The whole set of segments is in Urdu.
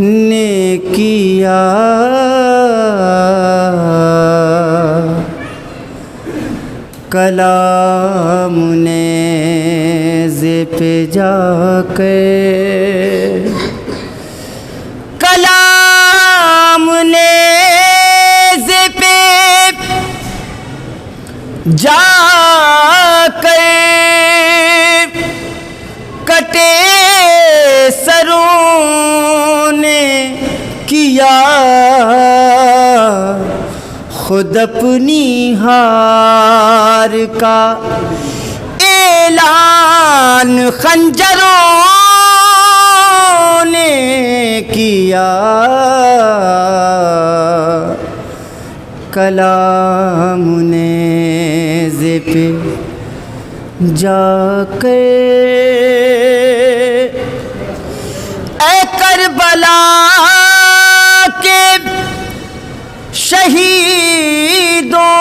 نے کیا، کلام نیزے پہ جا کر، کلام نیزے پہ جا کر کٹے سروں نے کیا، خود اپنی ہار کا اعلان خنجروں نے کیا، کلام نیزے پہ جا کر، اے کربلا کے شہیدوں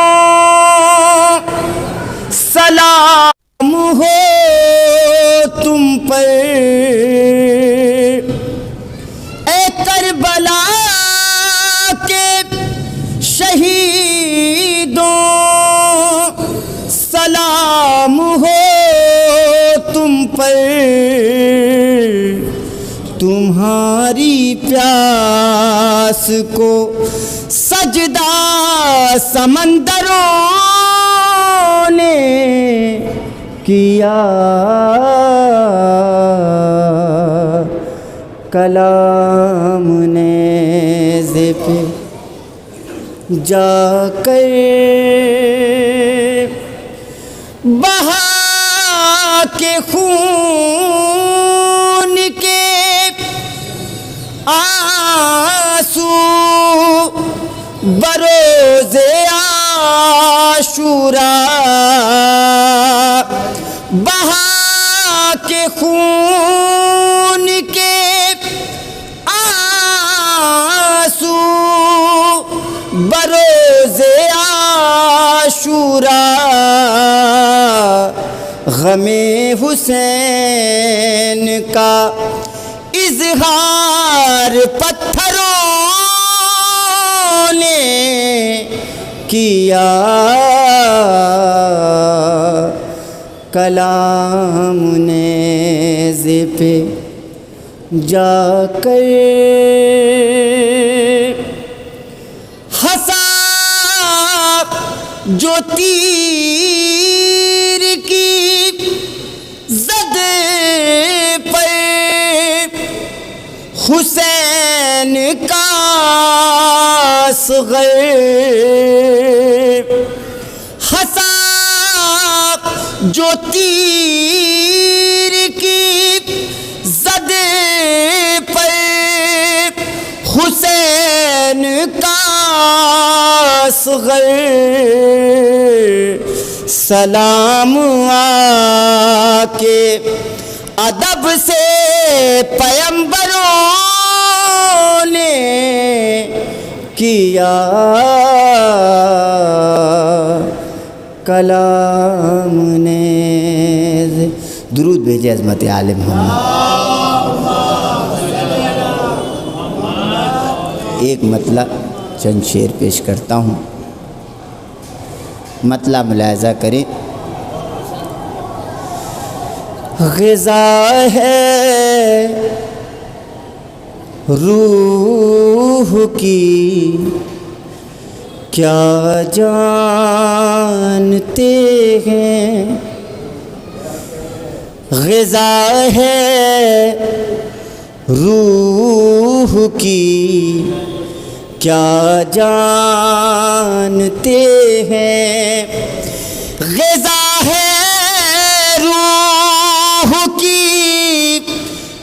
سلام ہو تم پر، اے کربلا کے شہیدوں سلام ہو تم پر، تمہاری پیاس کو سجدہ سمندروں نے کیا، کلام نیزے پہ جا کر بہا کے خون کے آنسو بروز عاشوراء، بہا کے خون کے آنسو بروز عاشوراء، غم حسین کا اظہار پتھروں نے کیا، کلام نیزے پہ جا کر ہنسا جو تیر کی زد پر حسین کا اصغر، ہنسا جو تیر کی زد پر حسین کا اصغر، سلام آ کے ادب سے پیمبروں نے کیا، کلام نیزے، درود بھیجے عظمت عالم محمد۔ ایک مطلع چند شعر پیش کرتا ہوں، مطلع ملاحظہ کریں۔ غذا ہے روح کی کیا جانتے ہیں، غذا ہے روح کی کیا جانتے ہیں، غذا ہے روح کی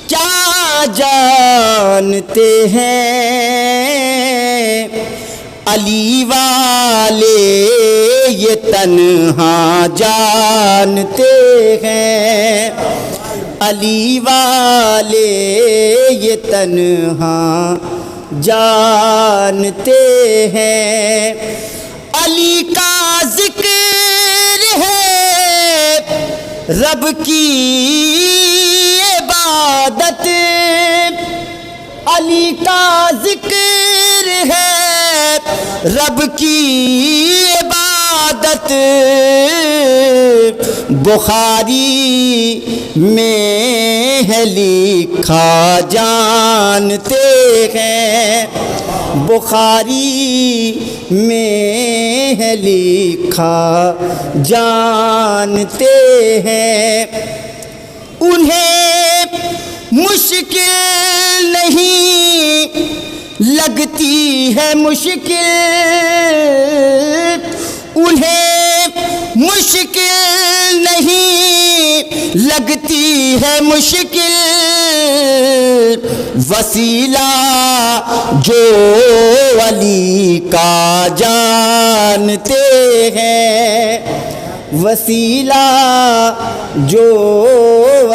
کیا جانتے ہیں، علی والے یہ تنہا جانتے ہیں، علی والے یہ تنہا جانتے ہیں، علی کا ذکر ہے رب کی عبادت، علی کا ذکر ہے رب کی عبادت، بخاری میں ہے لکھا جانتے ہیں، بخاری میں ہے لکھا جانتے ہیں۔ انہیں مشکل نہیں لگتی ہے مشکل، انہیں مشکل نہیں لگتی ہے مشکل، وسیلہ جو علی کا جانتے ہیں، وسیلہ جو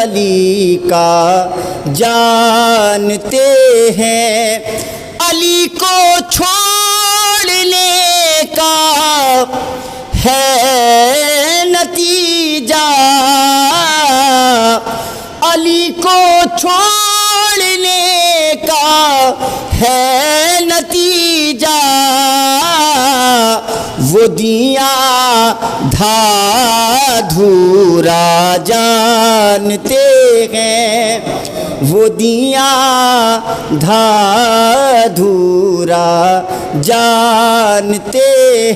علی کا جانتے ہیں۔ علی کو چھوڑنے کا ہے نتیجہ، علی کو چھوڑنے کا ہے نتیجہ، وہ دیا دھا دھورا جانتے ہیں، وہ دیا دھا دھورا جانتے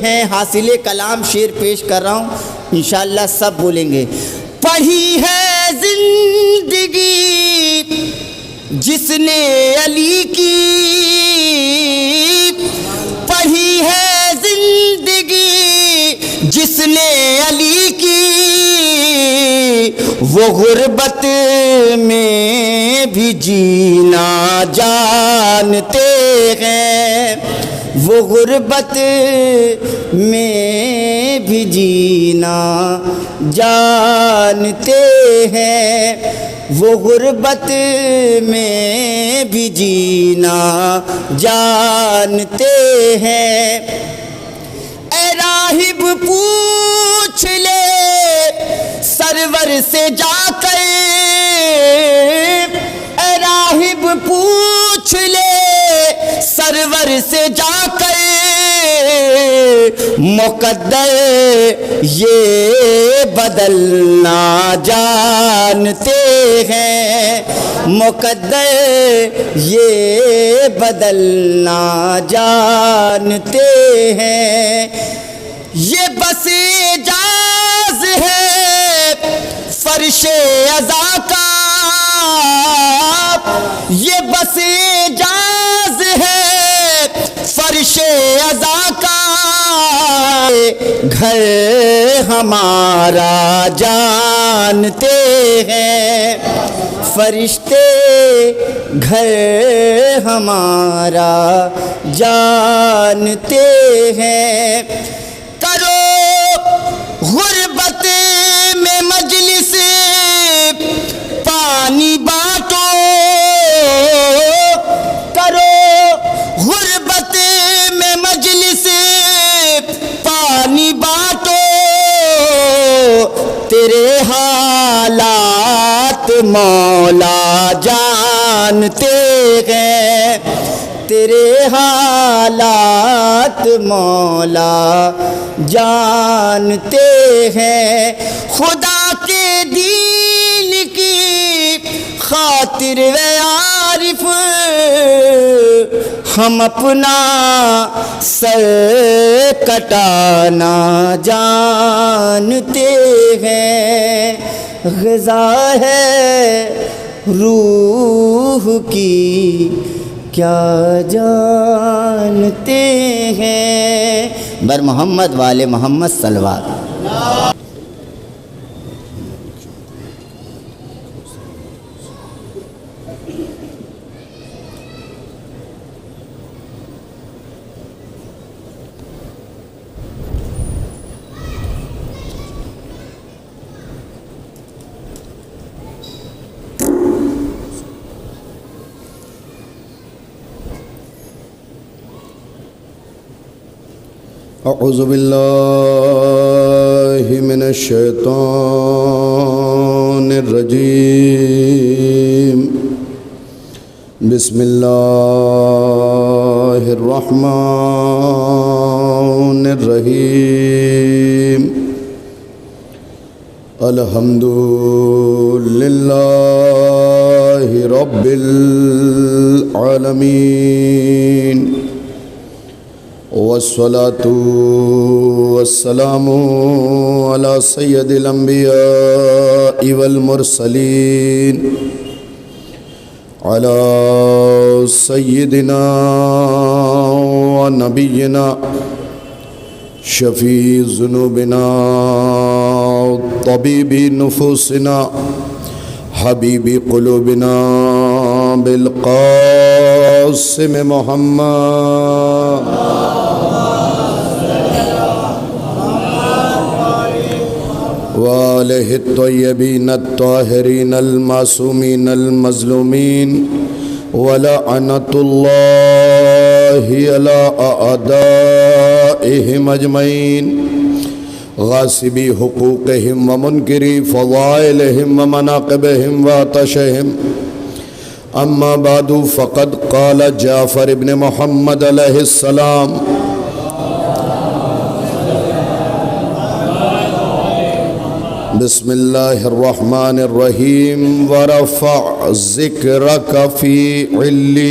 ہیں۔ حاصل کلام شعر پیش کر رہا ہوں، انشاءاللہ سب بولیں گے۔ پڑھی ہے زندگی جس نے علی کی، پڑھی ہے زندگی جس نے علی کی، وہ غربت میں بھی جینا جانتے ہیں، وہ غربت میں بھی جینا جانتے ہیں، وہ غربت میں بھی جینا جانتے ہیں۔ اے راہب پوچھ لے سرور سے جا کر، اے راہب پوچھ لے سرور سے جا کر، مقدر یہ بدلنا جانتے ہیں، مقدر یہ بدلنا جانتے ہیں۔ یہ بس اعجاز ہے فرش عزا کا، یہ بس اعجاز ہے فرش عزا کا، گھر ہمارا جانتے ہیں، فرشتے گھر ہمارا جانتے ہیں۔ کرو غربت میں مجلس پانی بانٹو، کرو غربت میں مجلس پانی بانٹو، تیرے حالات مولا جانتے ہیں، تیرے حالات مولا جانتے ہیں۔ خدا کے دین کی خاطر اے عارف ہم اپنا سر کٹانا جانتے ہیں، غذا ہے روح کی کیا جانتے ہیں۔ بر محمد والے محمد صلوات۔ اعوذ باللہ من الشیطان الرجیم، بسم اللہ الرحمن الرحیم الحمد للہ رب العالمین والصلاة والسلام علی سید الانبیاء والمرسلین علی سیدنا و نبینا شفیع ذنوبنا طبیب نفوسنا حبیب قلوبنا بالقاسم محمد وآلہ الطیبین الطاہرین المعصومین المظلومین ولعنت اللہ علی اعدائہم اجمعین غاصبی حقوقہم ومنکری فضائلہم ومناقبہم وعطشہم اما بعد فقد قال جعفر ابن محمد علیہ السلام بسم اللہ الرحمن الرحیم ورفع ذکرک فی علیین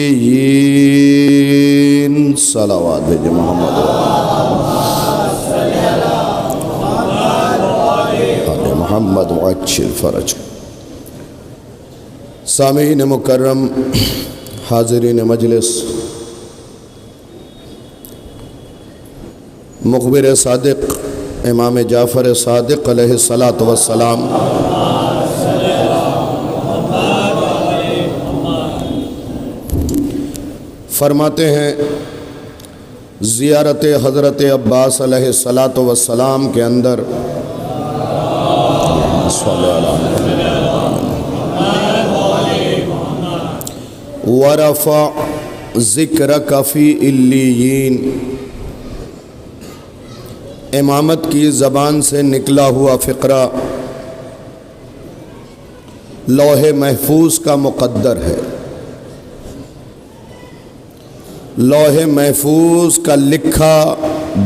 صلوات بھیجے محمد محمد وعجل فرج سامعین مکرم حاضرین مجلس مخبر صادق امام جعفر صادق علیہ السلام فرماتے ہیں زیارت حضرت عباس علیہ السلام کے اندر ورفع ذکرک فی علیین امامت کی زبان سے نکلا ہوا فقرہ لوح محفوظ کا مقدر ہے۔ لوح محفوظ کا لکھا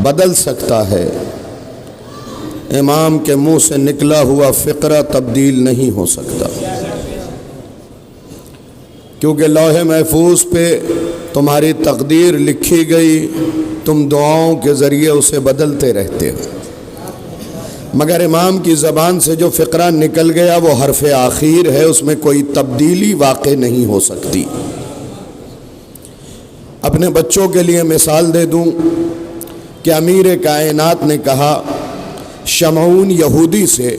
بدل سکتا ہے، امام کے منہ سے نکلا ہوا فقرہ تبدیل نہیں ہو سکتا، کیونکہ لوح محفوظ پہ تمہاری تقدیر لکھی گئی، تم دعاؤں کے ذریعے اسے بدلتے رہتے ہو، مگر امام کی زبان سے جو فقرہ نکل گیا وہ حرف آخر ہے، اس میں کوئی تبدیلی واقع نہیں ہو سکتی۔ اپنے بچوں کے لیے مثال دے دوں کہ امیر کائنات نے کہا شمعون یہودی سے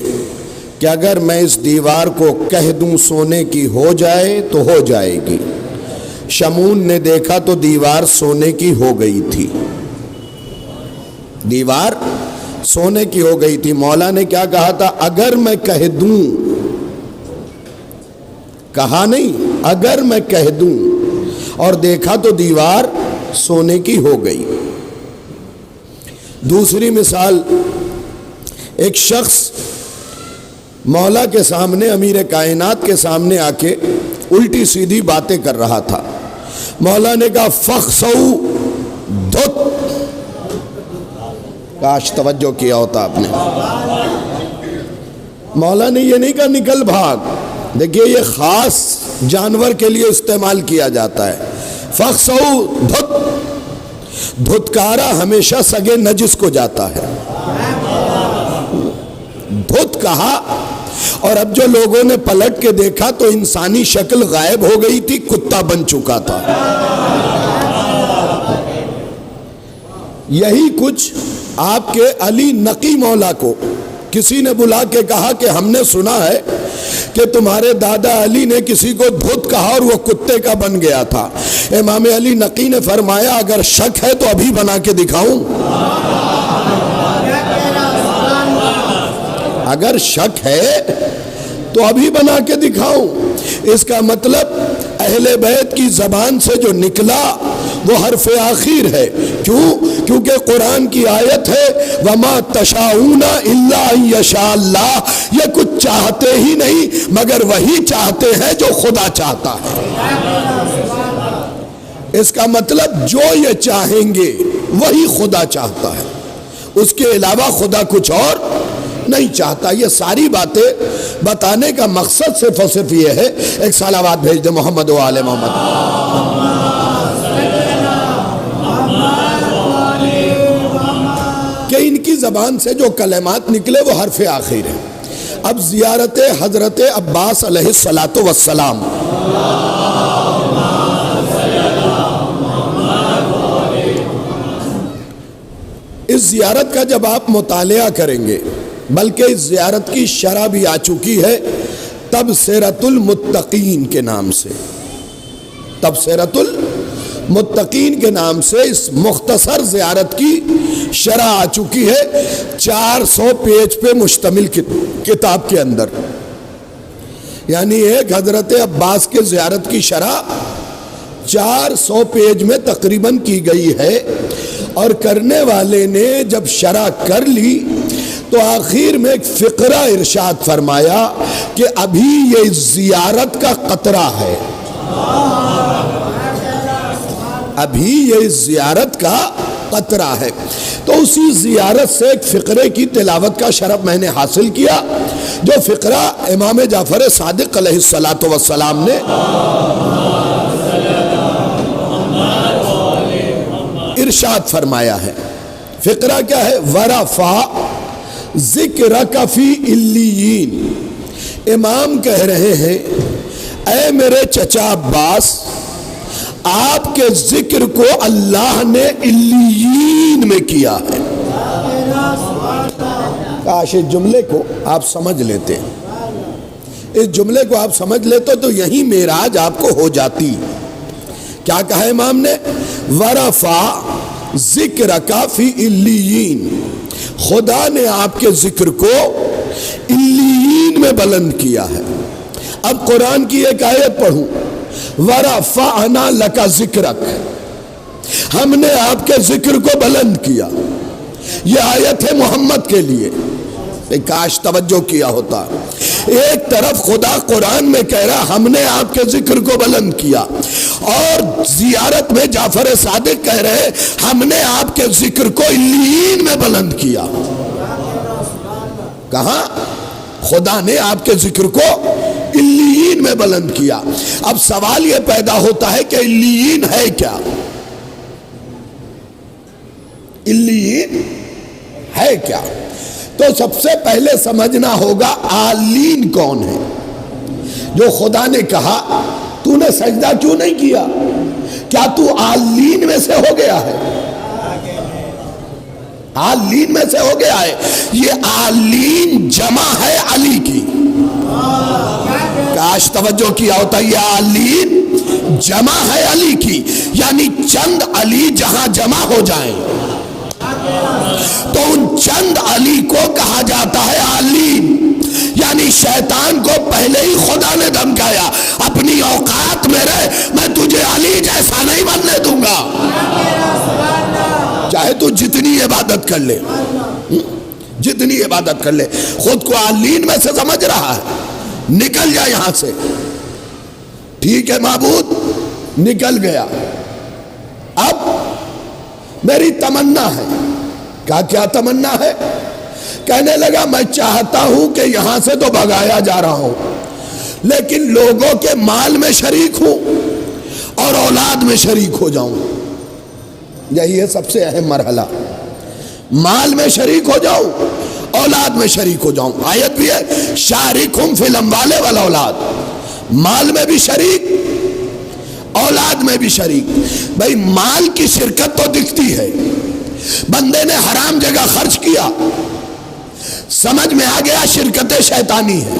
کہ اگر میں اس دیوار کو کہہ دوں سونے کی ہو جائے تو ہو جائے گی۔ شمعون نے دیکھا تو دیوار سونے کی ہو گئی تھی، دیوار سونے کی ہو گئی تھی۔ مولا نے کیا کہا تھا؟ اگر میں کہہ دوں، کہا نہیں اگر میں کہہ دوں، اور دیکھا تو دیوار سونے کی ہو گئی۔ دوسری مثال، ایک شخص مولا کے سامنے، امیر کائنات کے سامنے آ کے الٹی سیدھی باتیں کر رہا تھا۔ مولا نے کہا فخسو دھت، کاش توجہ کیا ہوتا آپ نے۔ مولا نے یہ نہیں کہا نکل بھاگ، دیکھیے یہ خاص جانور کے لیے استعمال کیا جاتا ہے۔ فخسو دھت، دھتکارا ہمیشہ سگے نجس کو جاتا ہے، دھت کہا، اور اب جو لوگوں نے پلٹ کے دیکھا تو انسانی شکل غائب ہو گئی تھی، کتا بن چکا تھا۔ یہی کچھ آپ کے علی نقی مولا کو کسی نے بلا کے کہا کہ ہم نے سنا ہے کہ تمہارے دادا علی نے کسی کو دھت کہا اور وہ کتے کا بن گیا تھا۔ امام علی نقی نے فرمایا اگر شک ہے تو ابھی بنا کے دکھاؤں، اگر شک ہے تو ابھی بنا کے دکھاؤں۔ اس کا مطلب اہل بیت کی زبان سے جو نکلا وہ حرف آخر ہے۔ کیوں؟ کیونکہ قرآن کی آیت ہے وَمَا تَشَاءُونَ إِلَّا أَن يَشَاءَ اللَّهُ، یہ کچھ چاہتے ہی نہیں مگر وہی چاہتے ہیں جو خدا چاہتا ہے۔ اس کا مطلب جو یہ چاہیں گے وہی خدا چاہتا ہے، اس کے علاوہ خدا کچھ اور نہیں چاہتا۔ یہ ساری باتیں بتانے کا مقصد صرف اور صرف یہ ہے، ایک صلوات بھیج دے محمد و آل محمد۔ کہ ان کی زبان سے جو کلمات نکلے وہ حرف آخر ہے۔ اب زیارت حضرت عباس علیہ السلام، اس زیارت کا جب آپ مطالعہ کریں گے، بلکہ اس زیارت کی شرح بھی آ چکی ہے تبصرۃ المتقین کے نام سے، تبصرۃ المتقین کے نام سے اس مختصر زیارت کی شرح آ چکی ہے 400 پیج پہ مشتمل کتاب کے اندر، یعنی ایک حضرت عباس کے زیارت کی شرح 400 پیج میں تقریباً کی گئی ہے۔ اور کرنے والے نے جب شرح کر لی تو آخر میں ایک فقرہ ارشاد فرمایا کہ ابھی یہ زیارت کا قطرہ ہے، ابھی یہ زیارت کا قطرہ ہے۔ تو اسی زیارت سے ایک فقرے کی تلاوت کا شرف میں نے حاصل کیا، جو فقرہ امام جعفر صادق علیہ السلام نے ارشاد فرمایا ہے۔ فقرہ کیا ہے؟ ورفع ذکرک فی علیین۔ امام کہہ رہے ہیں اے میرے چچا عباس، آپ کے ذکر کو اللہ نے علیین میں کیا ہے۔ کاش اس جملے کو آپ سمجھ لیتے، اس جملے کو آپ سمجھ لیتے تو یہی معراج آپ کو ہو جاتی۔ کیا کہا امام نے؟ ورفع ذکرک فی علیین، خدا نے آپ کے ذکر کو علیین میں بلند کیا ہے۔ اب قرآن کی ایک آیت پڑھوں، ورفعنا لک ذکرک، ہم نے آپ کے ذکر کو بلند کیا۔ یہ آیت ہے محمد کے لیے، کاش توجہ کیا ہوتا۔ ایک طرف خدا قرآن میں کہہ رہا ہم نے آپ کے ذکر کو بلند کیا، اور زیارت میں جعفر صادق کہہ رہے ہم نے آپ کے ذکر کو علیین میں بلند کیا۔ کہاں؟ خدا نے آپ کے ذکر کو علیین میں بلند کیا۔ اب سوال یہ پیدا ہوتا ہے کہ علیین ہے کیا؟ علیین ہے کیا؟ تو سب سے پہلے سمجھنا ہوگا عالین کون ہے۔ جو خدا نے کہا تو نے سجدہ کیوں نہیں کیا، کیا تو عالین میں سے ہو گیا ہے؟ عالین میں سے ہو گیا ہے۔ یہ عالین جمع ہے علی کی، کاش توجہ کیا ہوتا۔ یہ عالین جمع ہے علی کی، یعنی چند علی جہاں جمع ہو جائیں تو ان چند علی کو کہا جاتا ہے عالین۔ یعنی شیطان کو پہلے ہی خدا نے دھمکایا اپنی اوقات میں رہ، میں تجھے علی جیسا نہیں بننے دوں گا، چاہے تو جتنی عبادت کر لے، جتنی عبادت کر لے۔ خود کو عالین میں سے سمجھ رہا ہے، نکل جا یہاں سے۔ ٹھیک ہے معبود، نکل گیا۔ اب میری تمنا ہے، کیا تمنا ہے؟ کہنے لگا میں چاہتا ہوں کہ یہاں سے تو بھگایا جا رہا ہوں، لیکن لوگوں کے مال میں شریک ہوں اور اولاد میں شریک ہو جاؤں۔ یہی ہے سب سے اہم مرحلہ، مال میں شریک ہو جاؤں، اولاد میں شریک ہو جاؤں۔ آیت بھی ہے شارکہم فی الاموال والاولاد، مال میں بھی شریک، اولاد میں بھی شریک۔ بھئی مال کی شرکت تو دکھتی ہے، بندے نے حرام جگہ خرچ کیا، سمجھ میں آ گیا شرکت شیطانی ہے۔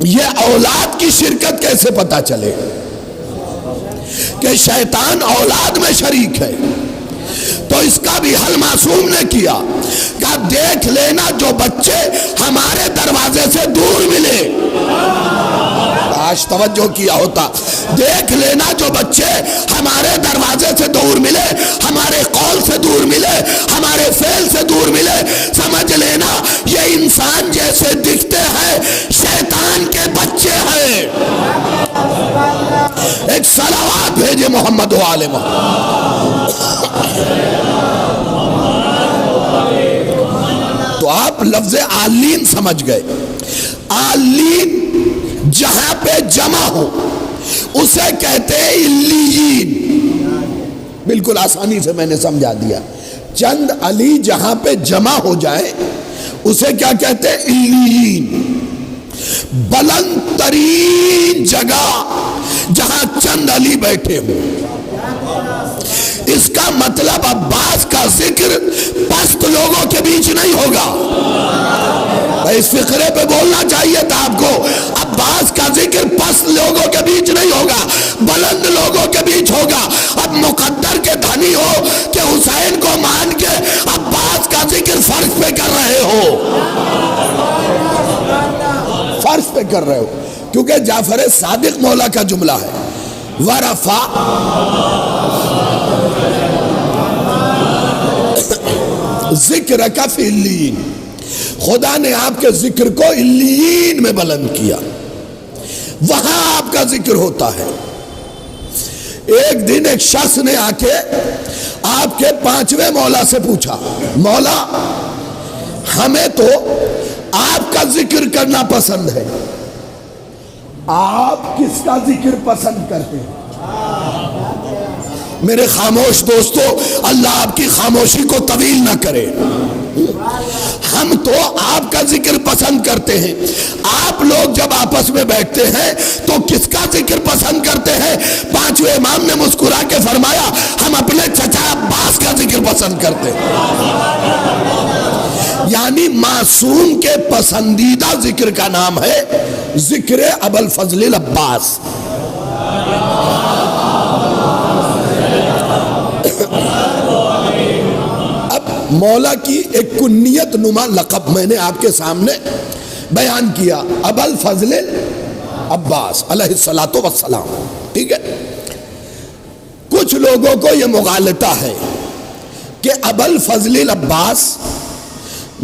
یہ اولاد کی شرکت کیسے پتا چلے کہ شیطان اولاد میں شریک ہے؟ تو اس کا بھی حل معصوم نے کیا کہ دیکھ لینا جو بچے ہمارے دروازے سے دور ملے، آج توجہ کیا ہوتا، دیکھ لینا جو بچے ہمارے دروازے سے دور ملے، ہمارے قول سے دور ملے، ہمارے فعل سے دور ملے، سمجھ لینا یہ انسان جیسے محمد و آل محمد۔ تو آپ لفظ آلین سمجھ گئے۔ آلین جہاں پہ جمع ہو اسے کہتے ہیں علیین۔ بالکل آسانی سے میں نے سمجھا دیا۔ چند علی جہاں پہ جمع ہو جائے اسے کیا کہتے ہیں؟ علیین۔ بلند ترین جگہ جہاں چند علی بیٹھے ہوں۔ اس کا مطلب عباس کا ذکر پست لوگوں کے بیچ نہیں ہوگا۔ اس فقرے پہ بولنا چاہیے تھا آپ کو۔ عباس کا ذکر پست لوگوں کے بیچ نہیں ہوگا، بلند لوگوں کے بیچ ہوگا۔ اب مقدر کے دھنی ہو کہ حسین کو مان کے عباس کا ذکر فرض پہ کر رہے ہو، فرض پہ کر رہے ہو، کیونکہ جعفر صادق مولا کا جملہ ہے، ورفع ذکرک فی علیین، خدا نے آپ کے ذکر کو علیین میں بلند کیا، وہاں آپ کا ذکر ہوتا ہے۔ ایک دن ایک شخص نے آ کے آپ کے 5ویں مولا سے پوچھا، مولا ہمیں تو آپ کا ذکر کرنا پسند ہے، آپ کس کا ذکر پسند کرتے ہیں؟ میرے خاموش دوستو، اللہ آپ کی خاموشی کو طویل نہ کرے۔ ہم تو آپ کا ذکر پسند کرتے ہیں، آپ لوگ جب آپس میں بیٹھتے ہیں تو کس کا ذکر پسند کرتے ہیں؟ 5ویں امام نے مسکرا کے فرمایا، ہم اپنے چچا عباس کا ذکر پسند کرتے ہیں۔ یعنی معصوم کے پسندیدہ ذکر کا نام ہے ذکر ابوالفضل العباس۔ مولا کی ایک کنیت نما لقب میں نے آپ کے سامنے بیان کیا، ابوالفضل عباس علیہ الصلاۃ والسلام، ٹھیک ہے۔ کچھ لوگوں کو یہ مغالطہ ہے کہ ابوالفضل العباس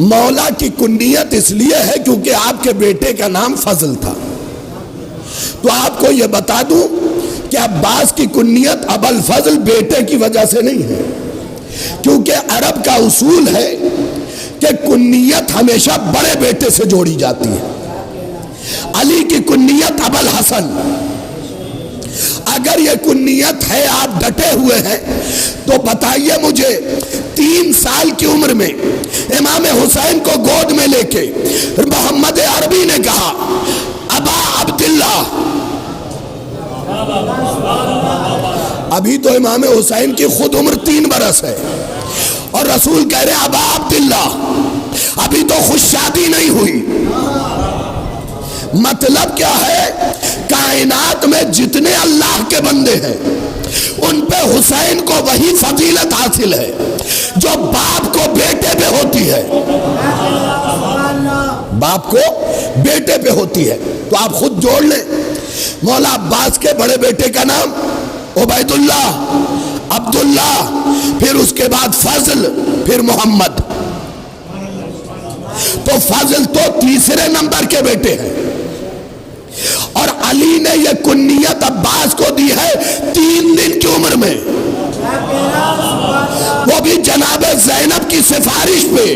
مولا کی کنیت اس لیے ہے کیونکہ آپ کے بیٹے کا نام فضل تھا۔ تو آپ کو یہ بتا دوں کہ عباس کی کنیت ابوالفضل بیٹے کی وجہ سے نہیں ہے، کیونکہ عرب کا اصول ہے کہ کنیت ہمیشہ بڑے بیٹے سے جوڑی جاتی ہے۔ علی کی کنیت ابوالحسن، اگر یہ کنیت ہے، آپ ڈٹے ہوئے ہیں تو بتائیے مجھے 3 سال کی عمر میں امام حسین کو گود میں لے کے محمد عربی نے کہا ابا عبداللہ، ابھی تو امام حسین کی خود عمر 3 برس ہے اور رسول کہہ رہے ابا عبداللہ، ابھی تو خوش شادی نہیں ہوئی۔ مطلب کیا ہے؟ کائنات میں جتنے اللہ کے بندے ہیں ان پہ حسین کو وہی فضیلت حاصل ہے جو باپ کو بیٹے پہ ہوتی ہے، باپ کو بیٹے پہ ہوتی ہے۔ تو آپ خود جوڑ لیں، مولا عباس کے بڑے بیٹے کا نام عبید اللہ، عبداللہ، پھر اس کے بعد فضل، پھر محمد۔ تو فضل تو 3 نمبر کے بیٹے ہیں، اور علی نے یہ کنیت عباس کو دی ہے 3 دن کی عمر میں، وہ بھی جناب زینب کی سفارش پہ۔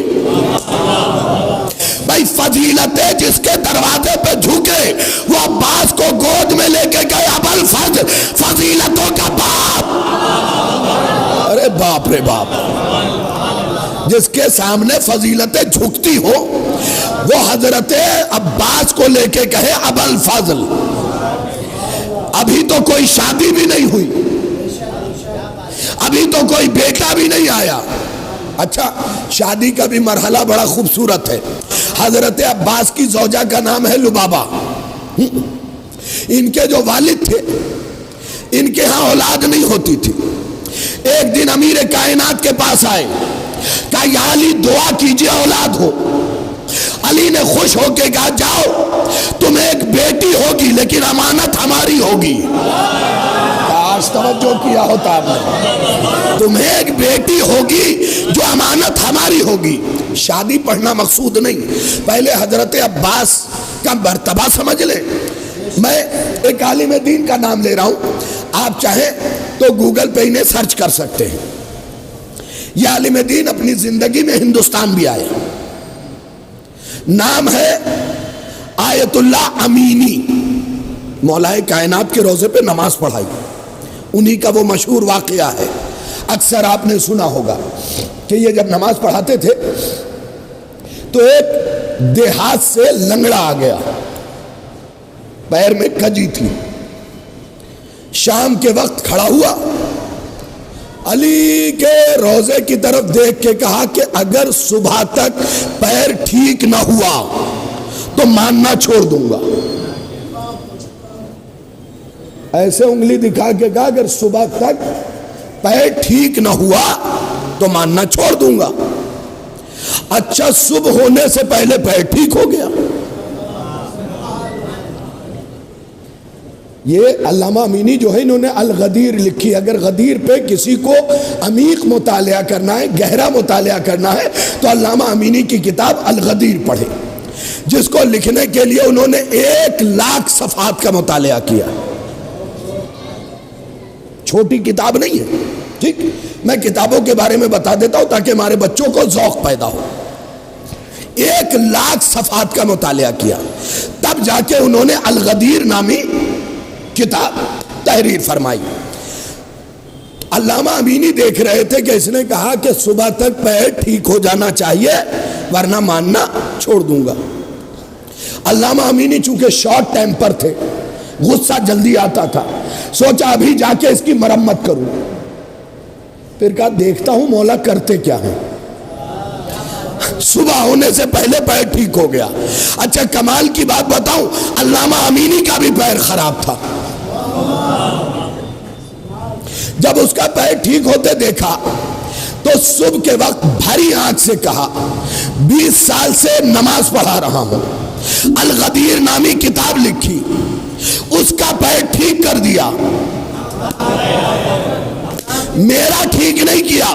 بھائی فضیلتیں جس کے دروازے پہ جھکے وہ عباس کو گود میں لے کے گئے ابوالفضل، فضیلتوں کا باپ۔ ارے باپ رے باپ، جس کے سامنے فضیلتیں جھکتی ہو وہ حضرت عباس کو لے کے کہے ابوالفضل۔ ابھی تو کوئی شادی بھی نہیں ہوئی، ابھی تو کوئی بیٹا بھی نہیں آیا۔ اچھا، شادی کا بھی مرحلہ بڑا خوبصورت ہے۔ حضرت عباس کی زوجہ کا نام ہے لبابہ۔ ان کے جو والد تھے ان کے ہاں اولاد نہیں ہوتی تھی۔ ایک دن امیر کائنات کے پاس آئے، کہا یا علی دعا کیجئے اولاد ہو۔ علی نے خوش ہو کے کہا جاؤ، تمہیں ایک بیٹی ہوگی لیکن امانت ہماری ہوگی۔ کاش توجہ کیا ہوتا آپ نے، تمہیں ایک بیٹی ہوگی جو امانت ہماری ہوگی۔ شادی پڑھنا مقصود نہیں، پہلے حضرت عباس کا مرتبہ سمجھ لیں۔ میں ایک عالم دین کا نام لے رہا ہوں، آپ چاہیں تو گوگل پہ انہیں سرچ کر سکتے ہیں۔ یہ عالم دین اپنی زندگی میں ہندوستان بھی آئے، نام ہے آیت اللہ امینی، مولا کائنات کے روضے پہ نماز پڑھائی، انہی کا وہ مشہور واقعہ ہے، اکثر آپ نے سنا ہوگا کہ یہ جب نماز پڑھاتے تھے تو ایک دیہات سے لنگڑا آ گیا، پیر میں کجی تھی، شام کے وقت کھڑا ہوا، علی کے روضے کی طرف دیکھ کے کہا کہ اگر صبح تک پیر ٹھیک نہ ہوا تو ماننا چھوڑ دوں گا۔ ایسے انگلی دکھا کے کہا اگر صبح تک پیر ٹھیک نہ ہوا تو ماننا چھوڑ دوں گا۔ اچھا، صبح ہونے سے پہلے پیر ٹھیک ہو گیا۔ یہ علامہ امینی جو ہے انہوں نے الغدیر لکھی، اگر غدیر پہ کسی کو عمیق مطالعہ کرنا ہے، گہرا مطالعہ کرنا ہے تو علامہ امینی کی کتاب الغدیر پڑھے، جس کو لکھنے کے لیے انہوں نے 1,00,000 صفحات کا مطالعہ کیا۔ چھوٹی کتاب نہیں ہے، ٹھیک؟ میں کتابوں کے بارے میں بتا دیتا ہوں تاکہ ہمارے بچوں کو ذوق پیدا ہو۔ 1,00,000 صفحات کا مطالعہ کیا، تب جا کے انہوں نے الغدیر نامی کتاب تحریر فرمائی۔ علامہ امینی دیکھ رہے تھے کہ اس نے کہا کہ صبح تک پیر ٹھیک ہو جانا چاہیے ورنہ ماننا چھوڑ دوں گا۔ علامہ امینی چونکہ شارٹ ٹیمپر تھے، غصہ جلدی آتا تھا، سوچا ابھی جا کے اس کی مرمت کروں۔ پھر کہا دیکھتا ہوں مولا کرتے کیا ہیں۔ صبح ہونے سے پہلے پیر ٹھیک ہو گیا۔ اچھا کمال کی بات بتاؤں، علامہ امینی کا بھی پیر خراب تھا۔ جب اس کا پیر ٹھیک ہوتے دیکھا تو صبح کے وقت بھری آنکھ سے کہا 20 سال سے نماز پڑھا رہا ہوں، الغدیر نامی کتاب لکھی، اس کا پیر ٹھیک کر دیا، میرا ٹھیک نہیں کیا،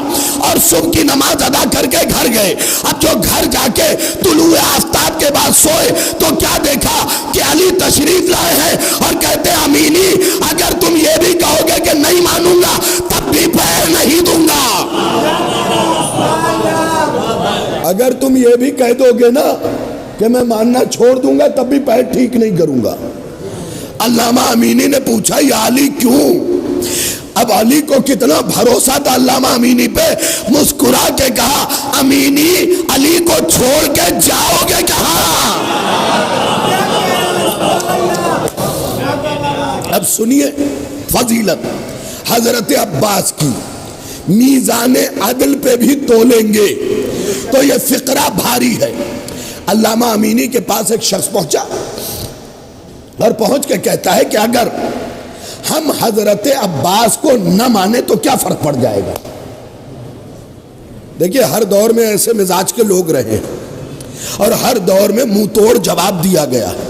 اور صبح کی نماز ادا کر کے گھر گئے۔ اب جو گھر جا کے طلوع آفتاب کے بعد سوئے تو کیا دیکھا کہ علی تشریف لائے ہیں اور کہتے ہیں امینی اگر تم یہ بھی کہو گے کہ نہیں مانوں گا تب بھی پیر نہیں دوں گا۔ اگر تم یہ بھی کہہ دو گے نا کہ میں ماننا چھوڑ دوں گا تب بھی پیر ٹھیک نہیں کروں گا۔ علامہ امینی نے پوچھا یا علی کیوں؟ اب علی کو کتنا بھروسہ تھا علامہ امینی پہ، مسکرا کے کہا امینی علی کو چھوڑ کے جاؤ گے کہاں؟ اب سنیے فضیلت حضرت عباس کی، میزان عدل پہ بھی تولیں گے تو یہ فقرہ بھاری ہے۔ علامہ امینی کے پاس ایک شخص پہنچا اور پہنچ کے کہتا ہے کہ اگر ہم حضرت عباس کو نہ مانے تو کیا فرق پڑ جائے گا؟ دیکھیے ہر دور میں ایسے مزاج کے لوگ رہے ہیں اور ہر دور میں منہ توڑ جواب دیا گیا ہے۔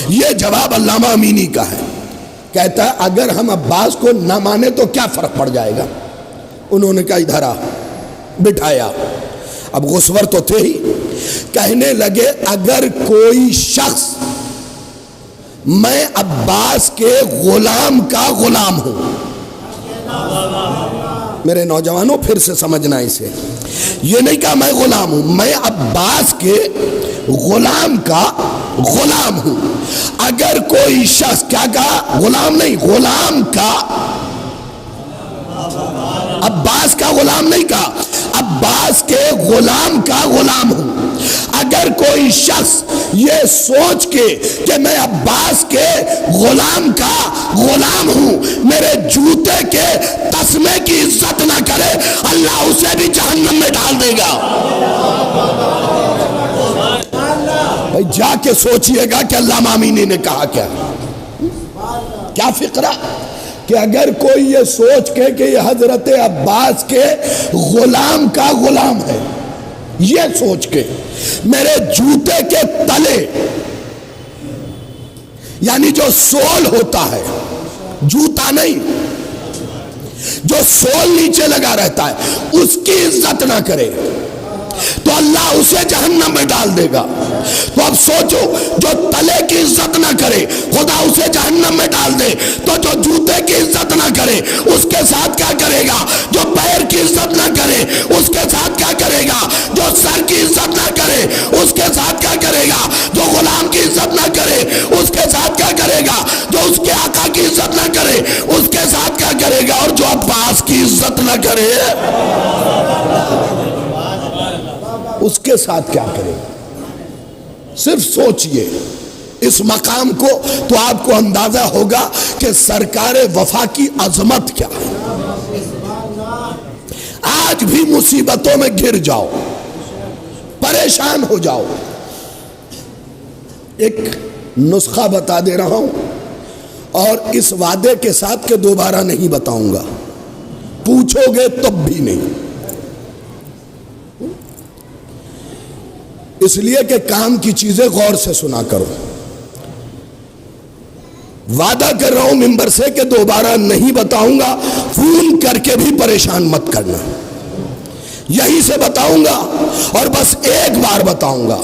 یہ جواب علامہ امینی کا ہے، کہتا ہے اگر ہم عباس کو نہ مانے تو کیا فرق پڑ جائے گا؟ انہوں نے کہا ادھر آ، بٹھایا، اب غصور تو تھے ہی، کہنے لگے اگر کوئی شخص میں عباس کے غلام کا غلام ہوں، میرے نوجوانوں پھر سے سمجھنا اسے، یہ نہیں کہا میں غلام ہوں، میں عباس کے غلام کا غلام ہوں، اگر کوئی شخص کیا کہا؟ غلام نہیں، غلام کا، عباس کا غلام نہیں کہا، عباس کے غلام کا غلام ہوں، اگر کوئی شخص یہ سوچ کے کہ میں عباس کے غلام کا غلام ہوں میرے جوتے کے تسمے کی عزت نہ کرے اللہ اسے بھی جہنم میں ڈال دے گا۔ بھائی جا کے سوچئے گا کہ علامہ امینی نے کہا کیا فقرہ کہ اگر کوئی یہ سوچ کے کہ یہ حضرت عباس کے غلام کا غلام ہے، یہ سوچ کے میرے جوتے کے تلے، یعنی جو سول ہوتا ہے، جوتا نہیں، جو سول نیچے لگا رہتا ہے، اس کی عزت نہ کرے تو اللہ اسے جہنم میں ڈال دے گا۔ تو اب سوچو، جو تلے کی عزت نہ کرے خدا اسے جہنم میں ڈال دے، تو جو جوتے کی عزت نہ کرے اس کے ساتھ کیا کرے گا؟ جو پیر کی عزت نہ کرے اس کے ساتھ کیا کرے گا؟ جو سر کی عزت نہ کرے اس کے ساتھ کیا کرے گا؟ جو غلام کی عزت نہ کرے اس کے ساتھ کیا کرے گا؟ جو اس کے آقا کی عزت نہ کرے اس کے ساتھ کیا کرے گا؟ اور جو عباس کی عزت نہ کرے اس کے ساتھ کیا کرے گا؟ صرف سوچئے اس مقام کو تو آپ کو اندازہ ہوگا کہ سرکار وفا کی عظمت کیا ہے۔ آج بھی مصیبتوں میں گر جاؤ، پریشان ہو جاؤ، ایک نسخہ بتا دے رہا ہوں اور اس وعدے کے ساتھ کہ دوبارہ نہیں بتاؤں گا، پوچھو گے تب بھی نہیں، اس لیے کہ کام کی چیزیں غور سے سنا کرو۔ وعدہ کر رہا ہوں ممبر سے کہ دوبارہ نہیں بتاؤں گا، فون کر کے بھی پریشان مت کرنا، یہی سے بتاؤں گا اور بس ایک بار بتاؤں گا۔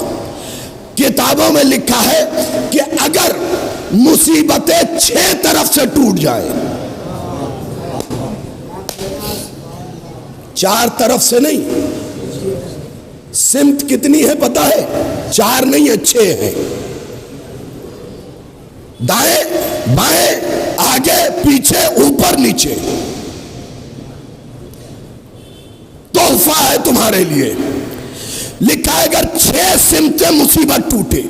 کتابوں میں لکھا ہے کہ اگر مصیبتیں 6 طرف سے ٹوٹ جائیں، 4 طرف سے نہیں، سمت کتنی ہے پتہ ہے؟ 4 نہیں ہے، 6 ہیں، دائیں بائیں آگے پیچھے اوپر نیچے، تحفہ ہے تمہارے لیے۔ لکھا ہے اگر 6 سمتیں مصیبت ٹوٹے،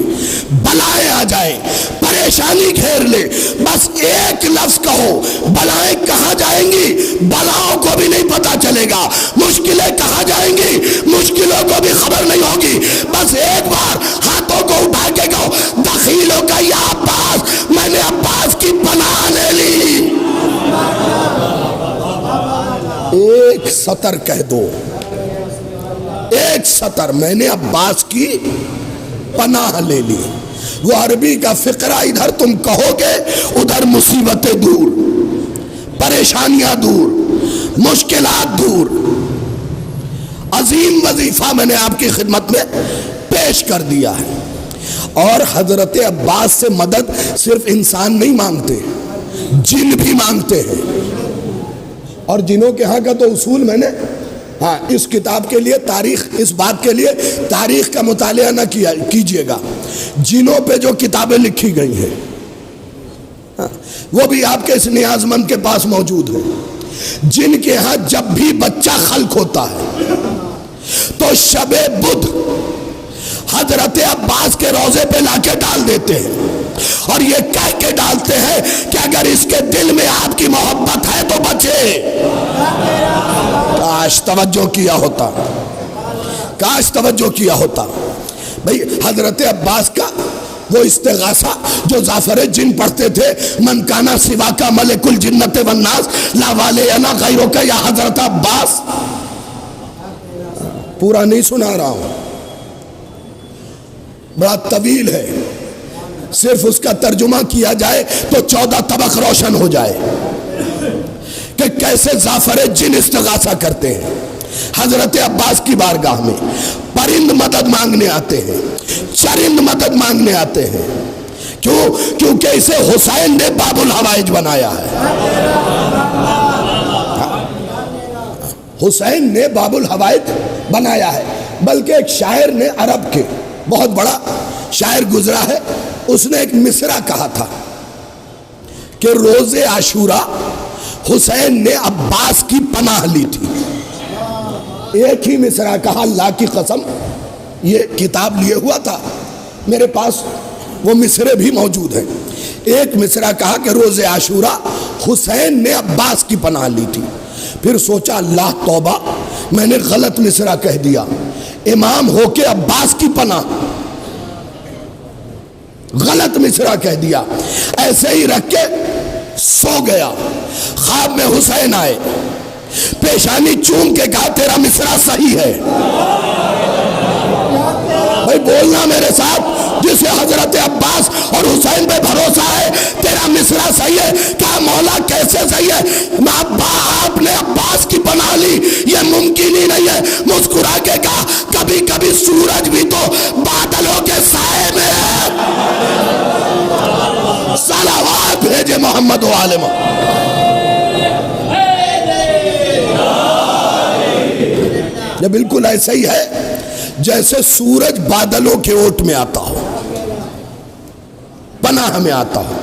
بلائیں آ جائیں، پریشانی گھیر لے، بس ایک لفظ کہو، بلائیں کہاں جائیں گی بلاؤں کو بھی نہیں پتا چلے گا، مشکلیں کہاں جائیں گی مشکلوں کو بھی خبر نہیں ہوگی، بس ایک بار ہاتھوں کو اٹھا کے کہو دخیلوں کا یا عباس، میں نے عباس کی پناہ لے لی۔ ایک سطر کہہ دو، ایک سطر، میں نے عباس کی پناہ لے لی۔ وہ عربی کا فقرہ ادھر تم کہو گے ادھر مصیبتیں دور، پریشانیاں دور، مشکلات دور۔ عظیم وظیفہ میں نے آپ کی خدمت میں پیش کر دیا ہے۔ اور حضرت عباس سے مدد صرف انسان نہیں مانگتے، جن بھی مانگتے ہیں، اور جنوں کے ہاں کا تو اصول میں نے ہاں اس کتاب کے لیے تاریخ، اس بات کے لیے تاریخ کا مطالعہ نہ کیجئے گا، جنوں پہ جو کتابیں لکھی گئی ہیں وہ بھی آپ کے اس نیاز مند کے پاس موجود ہیں، جن کے ہاں جب بھی بچہ خلق ہوتا ہے تو شب بدھ حضرت عباس کے روضے پہ لا کے ڈال دیتے ہیں، اور یہ کہہ کے ڈالتے ہیں کہ اگر اس کے دل میں آپ کی محبت ہے تو بچے۔ کاش توجہ کیا ہوتا، کاش توجہ کیا ہوتا۔ بھئی حضرت عباس کا وہ استغاثہ جو زعفر جن پڑھتے تھے، من کانا سوا کا ملک الجنت والناس لا والینا غیروں کا، یا حضرت عباس، پورا نہیں سنا رہا ہوں، بڑا طویل ہے، صرف اس کا ترجمہ کیا جائے تو 14 طبق روشن ہو جائے کہ کیسے زعفر جن استغاثہ کرتے ہیں۔ حضرت عباس کی بارگاہ میں پرند مدد مانگنے آتے ہیں، چرند مدد مانگنے آتے ہیں، کیونکہ اسے حسین نے باب الحوائج بنایا ہے، حسین نے باب الحوائج بنایا ہے۔ بلکہ ایک شاعر نے، عرب کے بہت بڑا شاعر گزرا ہے، اس نے ایک مصرع کہا تھا کہ روز عاشوراء حسین نے عباس کی پناہ لی تھی۔ ایک ہی مصرع کہا، اللہ کی قسم، یہ کتاب لیے ہوا تھا میرے پاس، وہ مصرع بھی موجود ہیں۔ ایک مصرع کہا کہ روز عاشوراء حسین نے عباس کی پناہ لی تھی۔ پھر سوچا اللہ توبہ، میں نے غلط مصرع کہہ دیا، امام ہو کے عباس کی پناہ، غلط مصرع کہہ دیا۔ ایسے ہی رکھ کے سو گیا، خواب میں حسین آئے، پیشانی چوم کے کہا تیرا مصرع صحیح ہے۔ بھائی بولنا میرے ساتھ، جسے حضرت عباس اور حسین پہ بھروسہ ہے، تیرا میرا مصرع صحیح ہے؟ کہا مولا کیسے صحیح ہے؟ آپ نے عباس کی پناہ لی، یہ ممکن ہی نہیں ہے۔ مسکرا کے کہا کبھی کبھی سورج بھی تو بادلوں کے سائے میں ہے۔ صلوات بھیجے محمد و آل محمد۔ یہ بالکل ایسا ہی ہے جیسے سورج بادلوں کے اوٹ میں آتا ہو، پناہ میں آتا ہو۔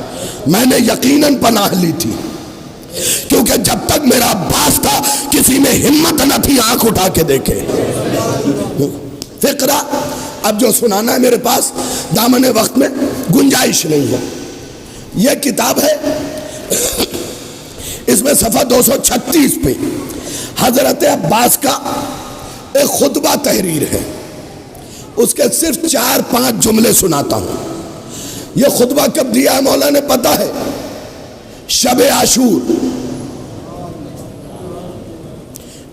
میں نے یقیناً پناہ لی تھی، کیونکہ جب تک میرا عباس تھا کسی میں ہمت نہ تھی آنکھ اٹھا کے دیکھے۔ فقرہ اب جو سنانا ہے میرے پاس دامن وقت میں گنجائش نہیں ہے۔ یہ کتاب ہے، اس میں صفحہ 236 پہ حضرت عباس کا ایک خطبہ تحریر ہے، اس کے صرف 4-5 جملے سناتا ہوں۔ یہ خطبہ کب دیا ہے مولا نے پتا ہے؟ شب عاشور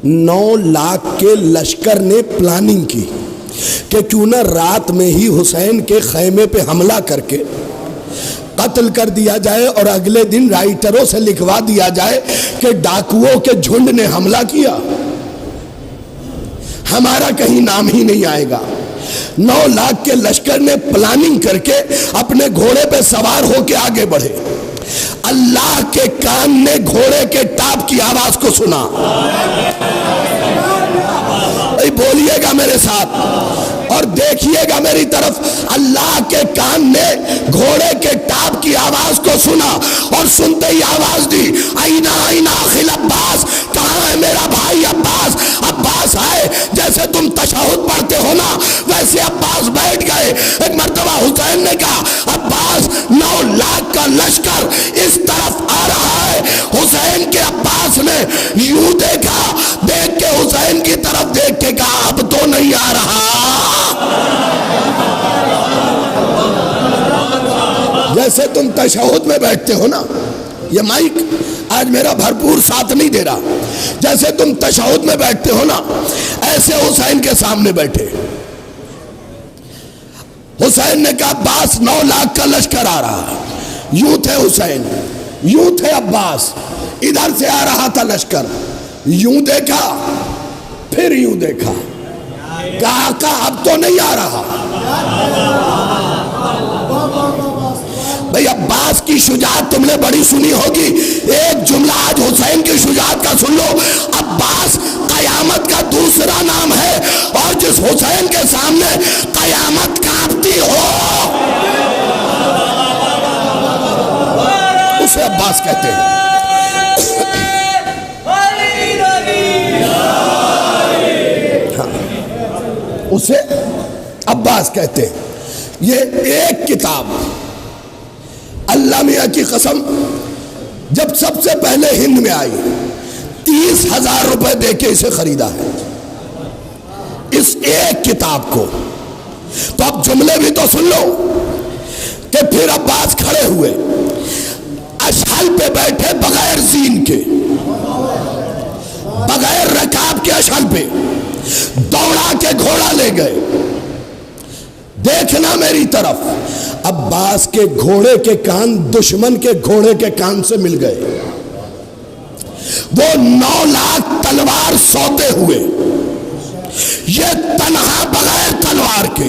9 لاکھ کے لشکر نے پلاننگ کی کہ کیوں نہ رات میں ہی حسین کے خیمے پہ حملہ کر کے قتل کر دیا جائے، اور اگلے دن رائٹروں سے لکھوا دیا جائے کہ ڈاکوؤں کے جھنڈ نے حملہ کیا، ہمارا کہیں نام ہی نہیں آئے گا۔ 9 لاکھ کے لشکر نے پلاننگ کر کے اپنے گھوڑے پہ سوار ہو کے آگے بڑھے۔ اللہ کے کان نے گھوڑے کے ٹاپ کی آواز کو سنا۔ بولیے گا میرے ساتھ اور دیکھیے گا میری طرف۔ اللہ کے کان نے گھوڑے کے ٹاپ کی آواز کو سنا اور سنتے ہی آواز دی، آئینہ آئینہ اخل عباس، کہاں ہے میرا بھائی عباس؟ عباس آئے، جیسے تم تشہد پڑھتے ہو نا ویسے عباس بیٹھ گئے۔ ایک مرتبہ حسین نے کہا عباس 9 لاکھ کا لشکر اس طرف آ رہا ہے۔ حسین کے عباس نے یوں دیکھا، دیکھ کے حسین کی طرف دیکھ کے کہا اب تو نہیں آ رہا۔ جیسے تم تشہد میں بیٹھتے ہو نا، یہ مائک آج میرا بھرپور ساتھ نہیں دے رہا، جیسے تم تشہد میں بیٹھتے ہو نا ایسے حسین کے سامنے بیٹھے۔ حسین نے کہا عباس 9 لاکھ کا لشکر آ رہا ہے۔ یوں تھے حسین، یوں تھے عباس، ادھر سے آ رہا تھا لشکر، یوں دیکھا پھر یوں دیکھا، کہا اب تو نہیں آ رہا۔ بھئی عباس کی شجاعت تم نے بڑی سنی ہوگی، ایک جملہ آج حسین کی شجاعت کا سن لو۔ عباس قیامت کا دوسرا نام ہے، اور جس حسین کے سامنے قیامت کانپتی ہو اسے عباس کہتے ہیں۔ اسے عباس کہتے ہیں۔ یہ ایک کتاب اللہ میاں کی قسم جب سب سے پہلے ہند میں آئی 30,000 روپے دے کے اسے خریدا ہے، اس ایک کتاب کو۔ تو اب جملے بھی تو سن لو کہ پھر عباس کھڑے ہوئے، اشحل پہ بیٹھے بغیر زین کے، بغیر رکاب کے اشحل پہ دوڑا کے گھوڑا لے گئے۔ دیکھنا میری طرف، عباس کے گھوڑے کے کان دشمن کے گھوڑے کے کان سے مل گئے۔ وہ 9 لاکھ تلوار سوتے ہوئے، یہ تنہا بغیر تلوار کے۔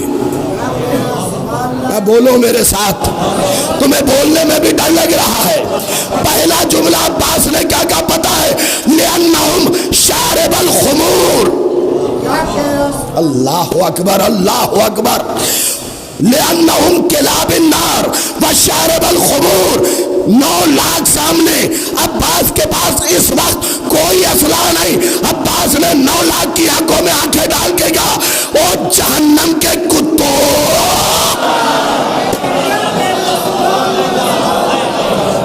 بولو میرے ساتھ، تمہیں بولنے میں بھی ڈر لگ رہا ہے۔ پہلا جملہ عباس نے کیا کہا پتا ہے؟ لِأَنَّهُمْ شَارِبَ الْخُمُورِ۔ اللہ اکبر، اللہ اکبر۔ لِأَنَّهُمْ كِلَابِ النَّارِ وَشَارِبَ الْخُمُورِ۔ 9 لاکھ سامنے، عباس کے پاس اس وقت کوئی اسلحہ نہیں۔ عباس نے 9 لاکھ کی آنکھوں میں آنکھیں ڈال کے کہا او جہنم کے کتوں،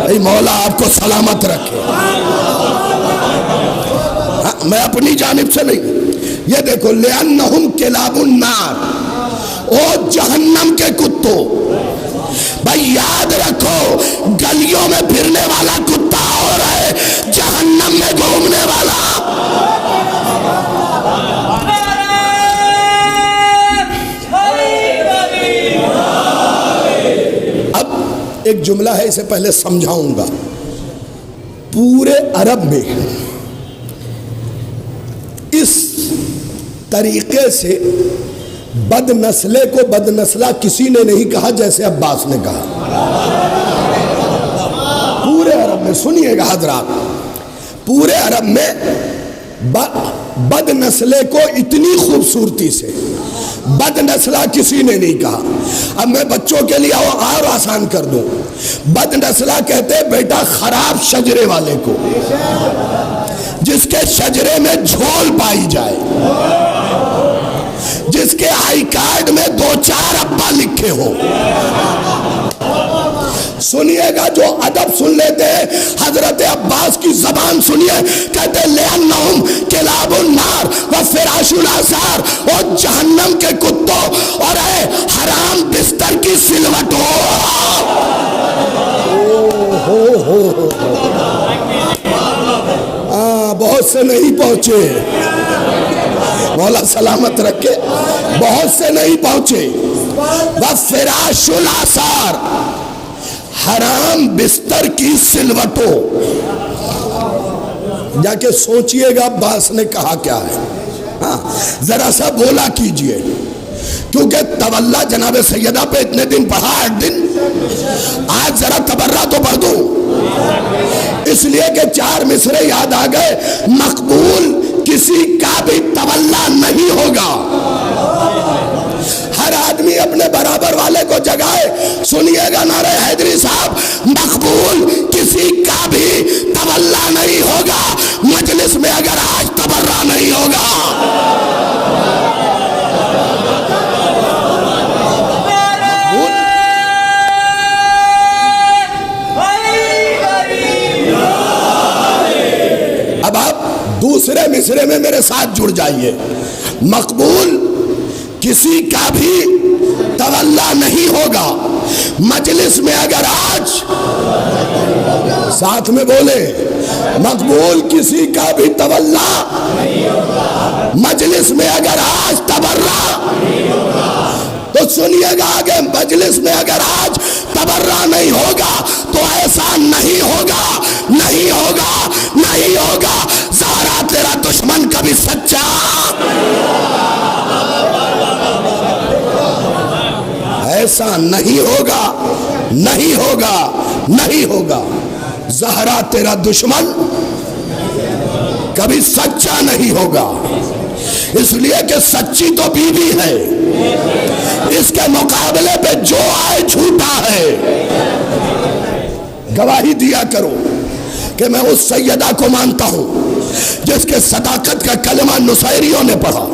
اے مولا آپ کو سلامت رکھے۔ میں اپنی جانب سے نہیں، یہ دیکھو لِأَنَّهُمْ كِلَابُ النَّارِ، او جہنم کے کتوں۔ بھائی یاد رکھو گلیوں میں پھرنے والا کتا اور ہے، جہنم میں گھومنے والا۔ اب ایک جملہ ہے، اسے پہلے سمجھاؤں گا. پورے عرب میں اس طریقے سے بد نسلے کو بد نسلہ کسی نے نہیں کہا جیسے عباس نے کہا. پورے عرب میں سنیے گا حضرات، پورے عرب میں بد نسلے کو اتنی خوبصورتی سے بد نسلہ کسی نے نہیں کہا. اب میں بچوں کے لیے اور آسان کر دوں. بد نسلہ کہتے ہیں بیٹا خراب شجرے والے کو، جس کے شجرے میں جھول پائی جائے، جس کے آئی کارڈ میں 2-4 ابا لکھے ہو. سنیے گا، جو ادب سن لیتے ہیں حضرت عباس کی زبان سنیے. کہتے لِأَنَّهُمْ كِلَابُ النَّارِ وَفِرَاشُ الْآثَارِ، اور جہنم کے کتوں اور اے حرام بستر کی سلوٹوں. بہت سے نہیں پہنچے، مولا سلامت رکھے، بہت سے نہیں پہنچے. وَفِرَاشُ الْآثَارِ، حرام بستر کی سلوٹوں. جا کے سوچئے گا عباس نے کہا کیا ہے. ذرا سا بولا کیجئے، کیونکہ تولا جناب سیدہ پہ اتنے دن پڑھا، 8 دن. آج ذرا تبرہ تو پڑھ دوں، اس لیے کہ 4 مصرے یاد آ گئے. مقبول کسی کا بھی تولا نہیں ہوگا. ہر آدمی اپنے برابر والے کو جگائے. سنیے گا نعرہ حیدری صاحب، مقبول کسی کا بھی تولا نہیں ہوگا مجلس میں اگر آج تبرہ نہیں ہوگا. اب آپ دوسرے مصرے میں میرے ساتھ جڑ جائیے. مقبول کسی کا بھی تولا نہیں ہوگا مجلس میں اگر آج، ساتھ میں بولے، مقبول کسی کا بھی تولا مجلس میں اگر آج تبرہ. تو سنیے گا آگے، مجلس میں اگر آج تبرہ نہیں ہوگا تو ایسا نہیں ہوگا، نہیں ہوگا، نہیں ہوگا. زہرا تیرا دشمن کبھی سچا، ایسا نہیں ہوگا، نہیں ہوگا، نہیں ہوگا. زہرا تیرا دشمن کبھی سچا نہیں ہوگا، اس لیے کہ سچی تو بیوی ہے، اس کے مقابلے پہ جو آئے جھوٹا ہے. گواہی دیا کرو کہ میں اس سیدہ کو مانتا ہوں جس کے صداقت کا کلمہ نصیریوں نے پڑھا.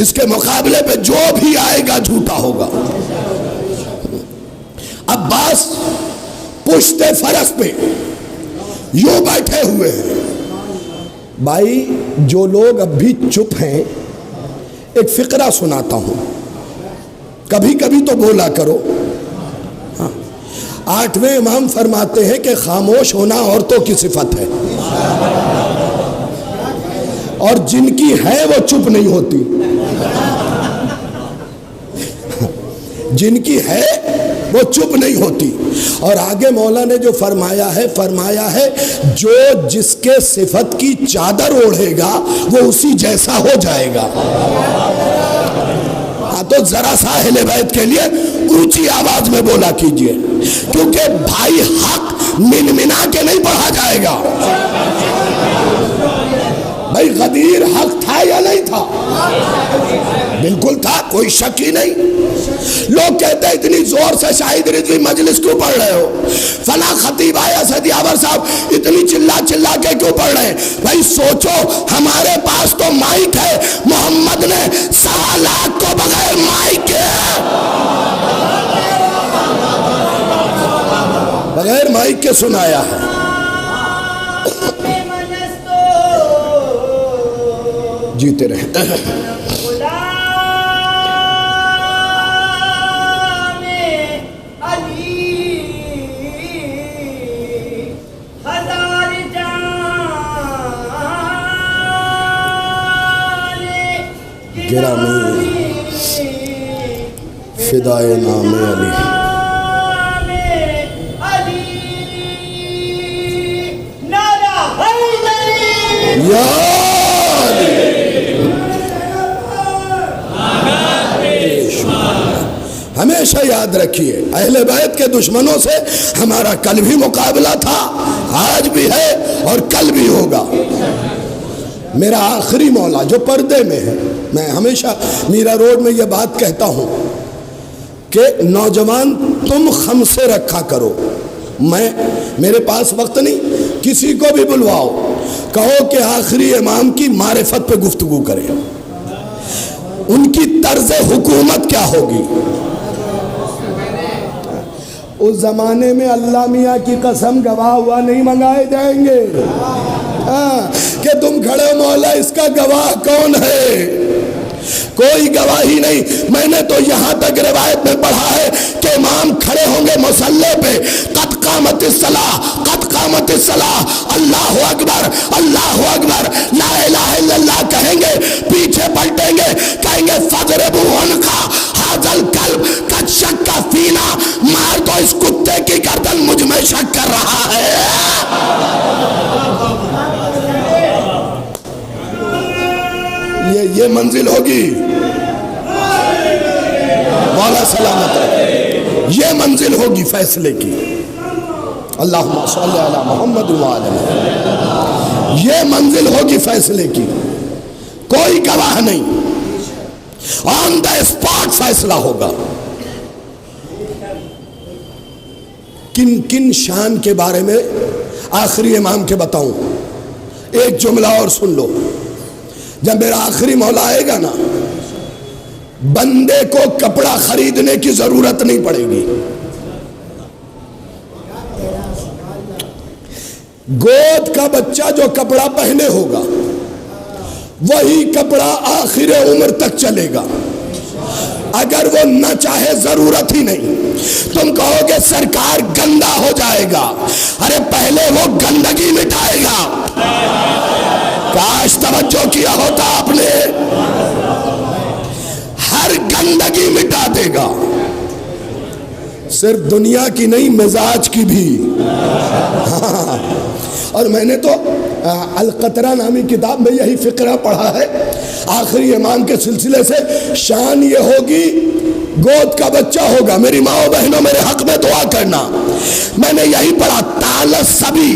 اس کے مقابلے پہ جو بھی آئے گا جھوٹا ہوگا. عباس پشت فرس پہ یوں بیٹھے ہوئے ہیں. بھائی جو لوگ اب بھی چپ ہیں، ایک فقرہ سناتا ہوں، کبھی کبھی تو بولا کرو. 8ویں امام فرماتے ہیں کہ خاموش ہونا عورتوں کی صفت ہے، اور جن کی ہے وہ چپ نہیں ہوتی. جن کی ہے وہ چپ نہیں ہوتی. اور آگے مولا نے جو فرمایا ہے جو جس کے صفت کی چادر اوڑھے گا وہ اسی جیسا ہو جائے گا. تو ذرا سا اہل بیت کے لیے اونچی آواز میں بولا کیجئے، کیونکہ بھائی حق منمنا کے نہیں پڑھا جائے گا. بھائی غدیر حق تھا یا نہیں تھا؟ بالکل تھا، کوئی شک ہی نہیں. لوگ کہتے ہیں اتنی زور سے شاہد رضوی مجلس کیوں پڑھ رہے ہو، فلاں خطیب آیا سید یاور صاحب اتنی چلا کے کیوں پڑھ رہے ہیں. بھائی سوچو، ہمارے پاس تو مائک ہے، محمد نے 1.25 لاکھ کو بغیر مائک کے، بغیر مائک کے سنایا ہے. جیتے رہے. گرامی فدائے نام علی. یا ہمیشہ یاد رکھیے اہل بیت کے دشمنوں سے ہمارا کل بھی مقابلہ تھا، آج بھی ہے اور کل بھی ہوگا. میرا آخری مولا جو پردے میں ہے، میں ہمیشہ میرا روڈ میں یہ بات کہتا ہوں کہ نوجوان تم خمسے رکھا کرو. میرے پاس وقت نہیں، کسی کو بھی بلواؤ، کہو کہ آخری امام کی معرفت پہ گفتگو کرے، ان کی طرز حکومت کیا ہوگی. اس زمانے میں اللہ میاں کی قسم گواہ ہوا نہیں منگائے جائیں گے کہ تم کھڑے مولا اس کا گواہ کون ہے، کوئی گواہی نہیں. میں نے تو یہاں تک روایت میں پڑھا ہے کہ امام کھڑے ہوں گے مصلی پہ، قد قامت الصلاۃ، قد قامت الصلاۃ، اللہ اکبر، اللہ اکبر، لا الہ الا اللہ کہیں گے، پیچھے پلٹیں گے، کہیں گے فضربوا عنقا ھذا الکلب قد شک فینا، مار دو اس کتے کی گردن، مجھ میں شک کر رہا ہے. یہ منزل ہوگی، مولا سلامت رہے، یہ منزل ہوگی فیصلے کی. اللہم صلی علی محمد وعلی محمد. یہ منزل ہوگی فیصلے کی، کوئی گواہ نہیں، آن دا اسپاٹ فیصلہ ہوگا. کن کن شان کے بارے میں آخری امام کے بتاؤں؟ ایک جملہ اور سن لو. جب میرا آخری مولا آئے گا نا، بندے کو کپڑا خریدنے کی ضرورت نہیں پڑے گی. گود کا بچہ جو کپڑا پہنے ہوگا وہی کپڑا آخر عمر تک چلے گا. اگر وہ نہ چاہے ضرورت ہی نہیں. تم کہو گے سرکار گندا ہو جائے گا، ارے پہلے وہ گندگی مٹائے گا. کاش توجہ کیا ہوتا آپ نے، ہر گندگی مٹا دے گا، صرف دنیا کی نہیں مزاج کی بھی. ہاں، اور میں نے تو القطرہ نامی کتاب میں یہی فقرہ پڑھا ہے آخری امام کے سلسلے سے. شان یہ ہوگی، گود کا بچہ ہوگا. میری ماں و بہنوں میرے حق میں دعا کرنا. میں نے یہی پڑھا، طال الصبی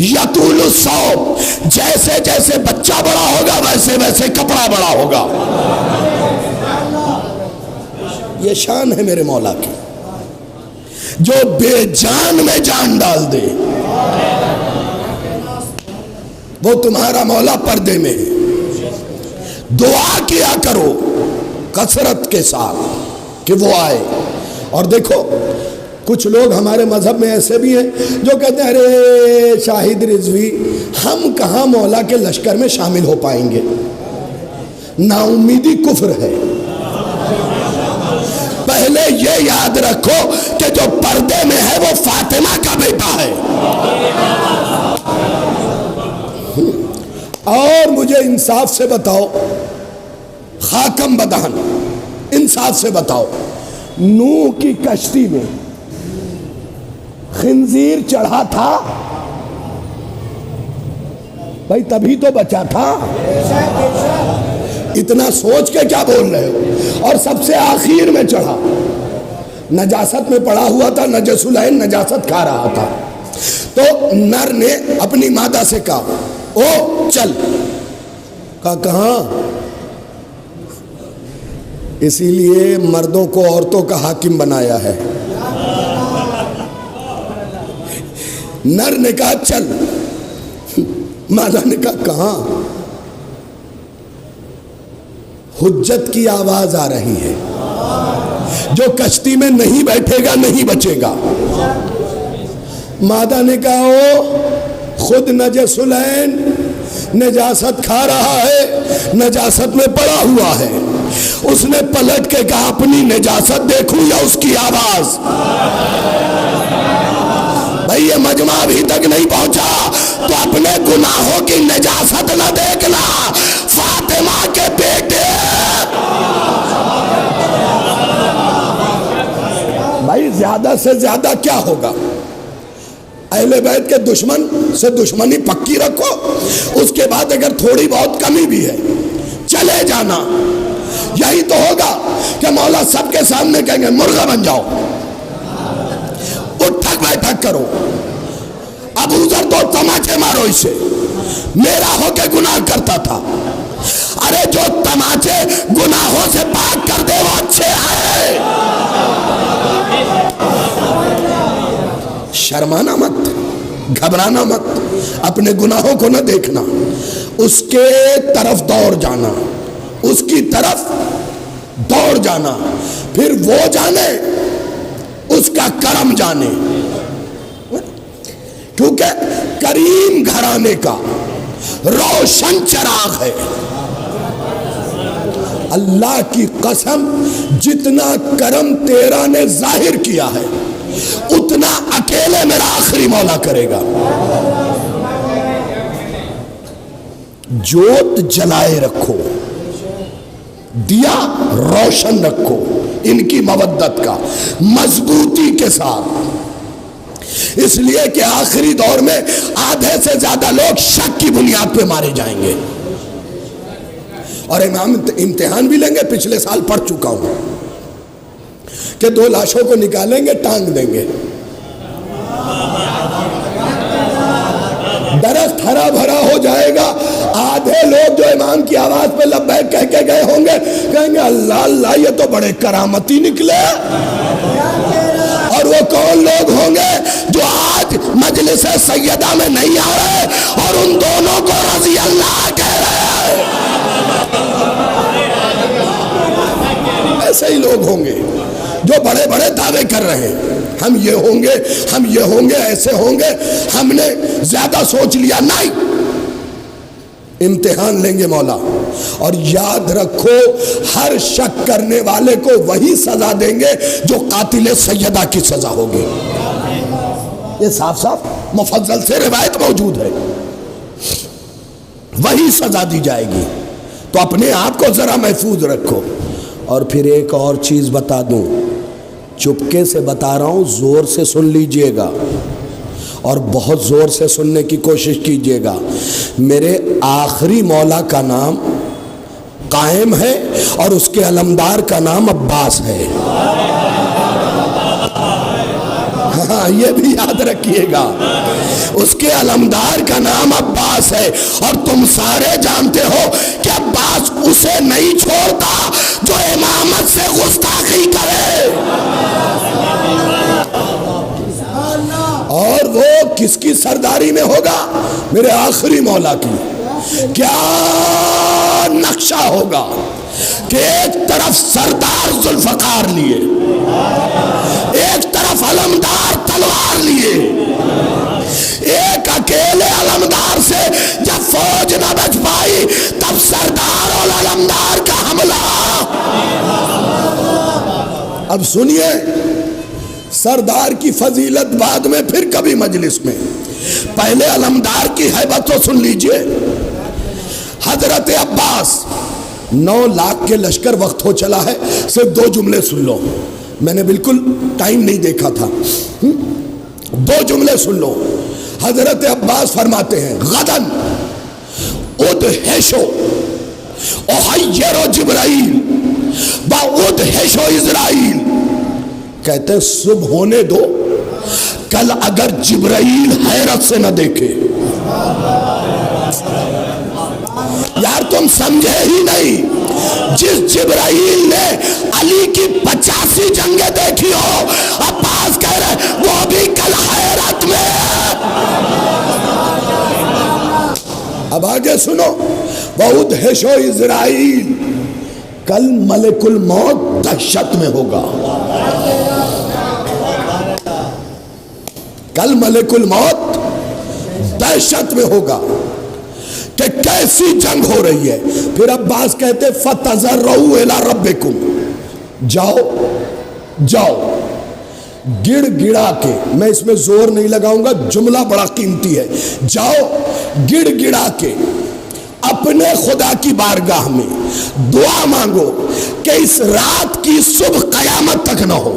یطول الثوب، جیسے جیسے بچہ بڑا ہوگا ویسے ویسے کپڑا بڑا ہوگا. یہ شان ہے میرے مولا کی، جو بے جان میں جان ڈال دے. وہ تمہارا مولا پردے میں ہے. دعا کیا کرو کثرت کے ساتھ کہ وہ آئے. اور دیکھو کچھ لوگ ہمارے مذہب میں ایسے بھی ہیں جو کہتے ہیں ارے شاہد رضوی ہم کہاں مولا کے لشکر میں شامل ہو پائیں گے. نا امیدی کفر ہے. پہلے یہ یاد رکھو کہ جو پردے میں ہے وہ فاطمہ کا بیٹا ہے. اور مجھے انصاف سے بتاؤ، خاکم بدہن انصاف سے بتاؤ، نوح کی کشتی میں خنزیر چڑھا تھا بھائی، تبھی تو بچا تھا. اتنا سوچ کے کیا بول رہے ہو؟ اور سب سے آخر میں چڑھا، نجاست میں پڑا ہوا تھا، نجس العین نجاست کھا رہا تھا. تو نر نے اپنی مادہ سے کہا او چل. کہا کہاں؟ اسی لیے مردوں کو عورتوں کا حاکم بنایا ہے. نر نے کہا چل، مادہ نے کہا کہاں؟ حجت کی آواز آ رہی ہے، جو کشتی میں نہیں بیٹھے گا نہیں بچے گا. مادہ نے کہا او خود نجس العین نجاست کھا رہا ہے، نجاست میں پڑا ہوا ہے. اس نے پلٹ کے کہا اپنی نجاست دیکھوں یا اس کی آواز؟ بھئی یہ مجمع ابھی تک نہیں پہنچا تو اپنے گناہوں کی نجاست نہ دیکھنا. فاطمہ کے بیٹے زیادہ سے زیادہ کیا ہوگا؟ اہل بیت کے دشمن سے دشمنی پکی رکھو، اس کے بعد اگر تھوڑی بہت کمی بھی ہے چلے جانا۔ یہی تو ہوگا کہ مولا سب کے سامنے کہیں گے مرغا بن جاؤ، اٹھک بیٹھک کرو۔ ابو ذر تو تماچے مارو اسے، میرا ہو کے گناہ کرتا تھا۔ ارے جو تماچے گناہوں سے پاک کر دے وہ اچھے ہیں۔ شرمانا مت، گھبرانا مت، اپنے گناہوں کو نہ دیکھنا، اس کے طرف دوڑ جانا، اس کی طرف دوڑ جانا، پھر وہ جانے اس کا کرم جانے، کیونکہ کریم گھرانے کا روشن چراغ ہے۔ اللہ کی قسم جتنا کرم تیرا نے ظاہر کیا ہے اتنا اکیلے میرا آخری مولا کرے گا۔ جوت جلائے رکھو، دیا روشن رکھو ان کی مودت کا مضبوطی کے ساتھ، اس لیے کہ آخری دور میں آدھے سے زیادہ لوگ شک کی بنیاد پہ مارے جائیں گے۔ اور امام امتحان بھی لیں گے، پچھلے سال پڑھ چکا ہوں کہ 2 لاشوں کو نکالیں گے، ٹانگ دیں گے، درخت ہرا بھرا ہو جائے گا، آدھے لوگ جو امام کی آواز پہ لبیک کہہ کے گئے ہوں گے کہیں گے اللہ اللہ یہ تو بڑے کرامتی نکلے۔ اور وہ کون لوگ ہوں گے جو آج مجلس سیدہ میں نہیں آ رہے اور ان دونوں کو رضی اللہ کہہ رہے ہیں؟ ایسے ہی لوگ ہوں گے جو بڑے بڑے دعوے کر رہے ہیں، ہم یہ ہوں گے، ہم یہ ہوں گے، ایسے ہوں گے، ہم نے زیادہ سوچ لیا۔ نہیں، امتحان لیں گے مولا، اور یاد رکھو ہر شک کرنے والے کو وہی سزا دیں گے جو قاتل سیدہ کی سزا ہوگی۔ یہ صاف صاف مفضل سے روایت موجود ہے، وہی سزا دی جائے گی۔ تو اپنے آپ کو ذرا محفوظ رکھو۔ اور پھر ایک اور چیز بتا دوں، چپکے سے بتا رہا ہوں، زور سے سن لیجئے گا اور بہت زور سے سننے کی کوشش کیجئے گا۔ میرے آخری مولا کا نام قائم ہے اور اس کے علمدار کا نام عباس ہے۔ ہاں یہ بھی یاد رکھیے گا، اس کے علمدار کا نام عباس ہے، اور تم سارے جانتے ہو کہ عباس اسے نہیں چھوڑتا جو امامت سے گستاخی کرے۔ اور وہ کس کی سرداری میں ہوگا؟ میرے آخری مولا کی۔ کیا نقشہ ہوگا کہ ایک طرف سردار ذوالفقار لیے، ایک طرف علمدار تلوار لیے، ایک اکیلے علمدار سے جب فوج نہ بچ پائی تب سردار اور علمدار کا حملہ۔ اب سنیے، سردار کی فضیلت بعد میں پھر کبھی مجلس میں، پہلے علمدار کی ہیبت تو سن لیجئے۔ حضرت عباس 9 لاکھ کے لشکر وقت ہو چلا ہے، صرف 2 جملے سن لو، میں نے بالکل ٹائم نہیں دیکھا تھا، 2 جملے سن لو۔ حضرت عباس فرماتے ہیں غدن ادہشو احیر جبرائیل با ادہشو اسرائیل، کہتے ہیں صبح ہونے دو، کل اگر جبرائیل حیرت سے نہ دیکھے۔ یار تم سمجھے ہی نہیں، جس جبرائیل نے علی کی 85 جنگیں دیکھی ہو، عباس کہہ رہے وہ بھی کل حیرت میں۔ اب آگے سنو، وَأُدْهِشُ اسرائیل، کل ملک الموت دہشت میں ہوگا، کل ملک الموت دہشت میں ہوگا کہ کیسی جنگ ہو رہی ہے۔ پھر عباس کہتے فَتَذَرَّعُوا إِلَىٰ رَبِّكُمْ، جاؤ جاؤ گڑ گڑا کے، میں اس میں زور نہیں لگاؤں گا، جملہ بڑا قیمتی ہے، جاؤ گڑ گڑا کے اپنے خدا کی بارگاہ میں دعا مانگو کہ اس رات کی صبح قیامت تک نہ ہو۔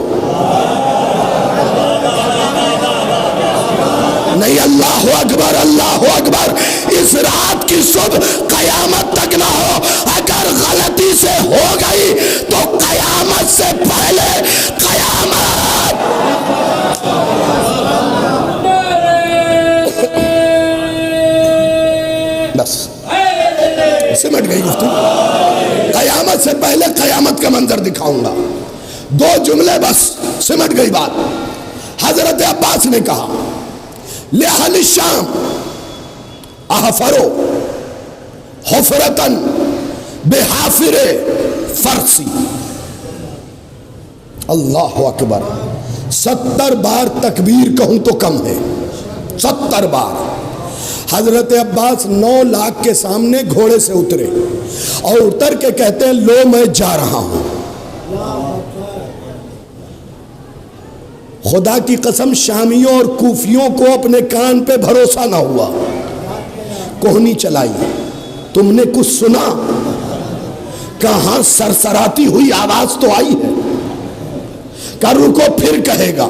نہیں اللہ اکبر اللہ اکبر، اس رات کی صبح قیامت تک نہ ہو، اگر غلطی سے ہو گئی تو قیامت سے پہلے قیامت۔ بس سمٹ گئی گفتگو، قیامت سے پہلے قیامت کا منظر دکھاؤں گا، دو جملے بس سمٹ گئی بات۔ حضرت عباس نے کہا لأہل الشام احفروا حفرة بحافر فرسی، اللہ اکبر، 70 بار تکبیر کہوں تو کم ہے، 70 بار۔ حضرت عباس 9 لاکھ کے سامنے گھوڑے سے اترے اور اتر کے کہتے ہیں لو میں جا رہا ہوں۔ خدا کی قسم شامیوں اور کوفیوں کو اپنے کان پہ بھروسہ نہ ہوا، کوہنی چلائی، تم نے کچھ سنا؟ کہاں سرسراتی ہوئی آواز تو آئی ہے، کہ رکو پھر کہے گا،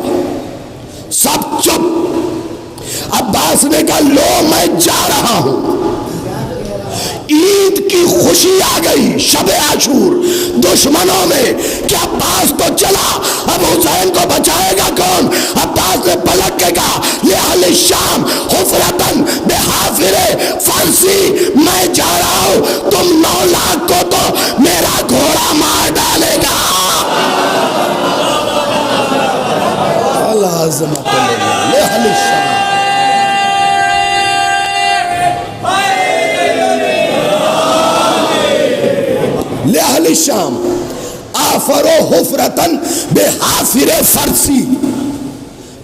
سب چپ۔ عباس نے کہا لو میں جا رہا ہوں، عید کی خوشی آ گئی، شب عاشور، دشمنوں میں کہ عباس تو چلا، اب حسین کو بچائے گا کون؟ عباس نے پلٹ کے کہا لأہل الشام حفرة بحافر فرسی، میں جا رہا ہوں، تم 9 لاکھ کو تو میرا گھوڑا مار ڈالے گا۔ اللہ عظمت اللہ، لأہل الشام، لأہل الشام آفروا حفرة بحافر فرسی۔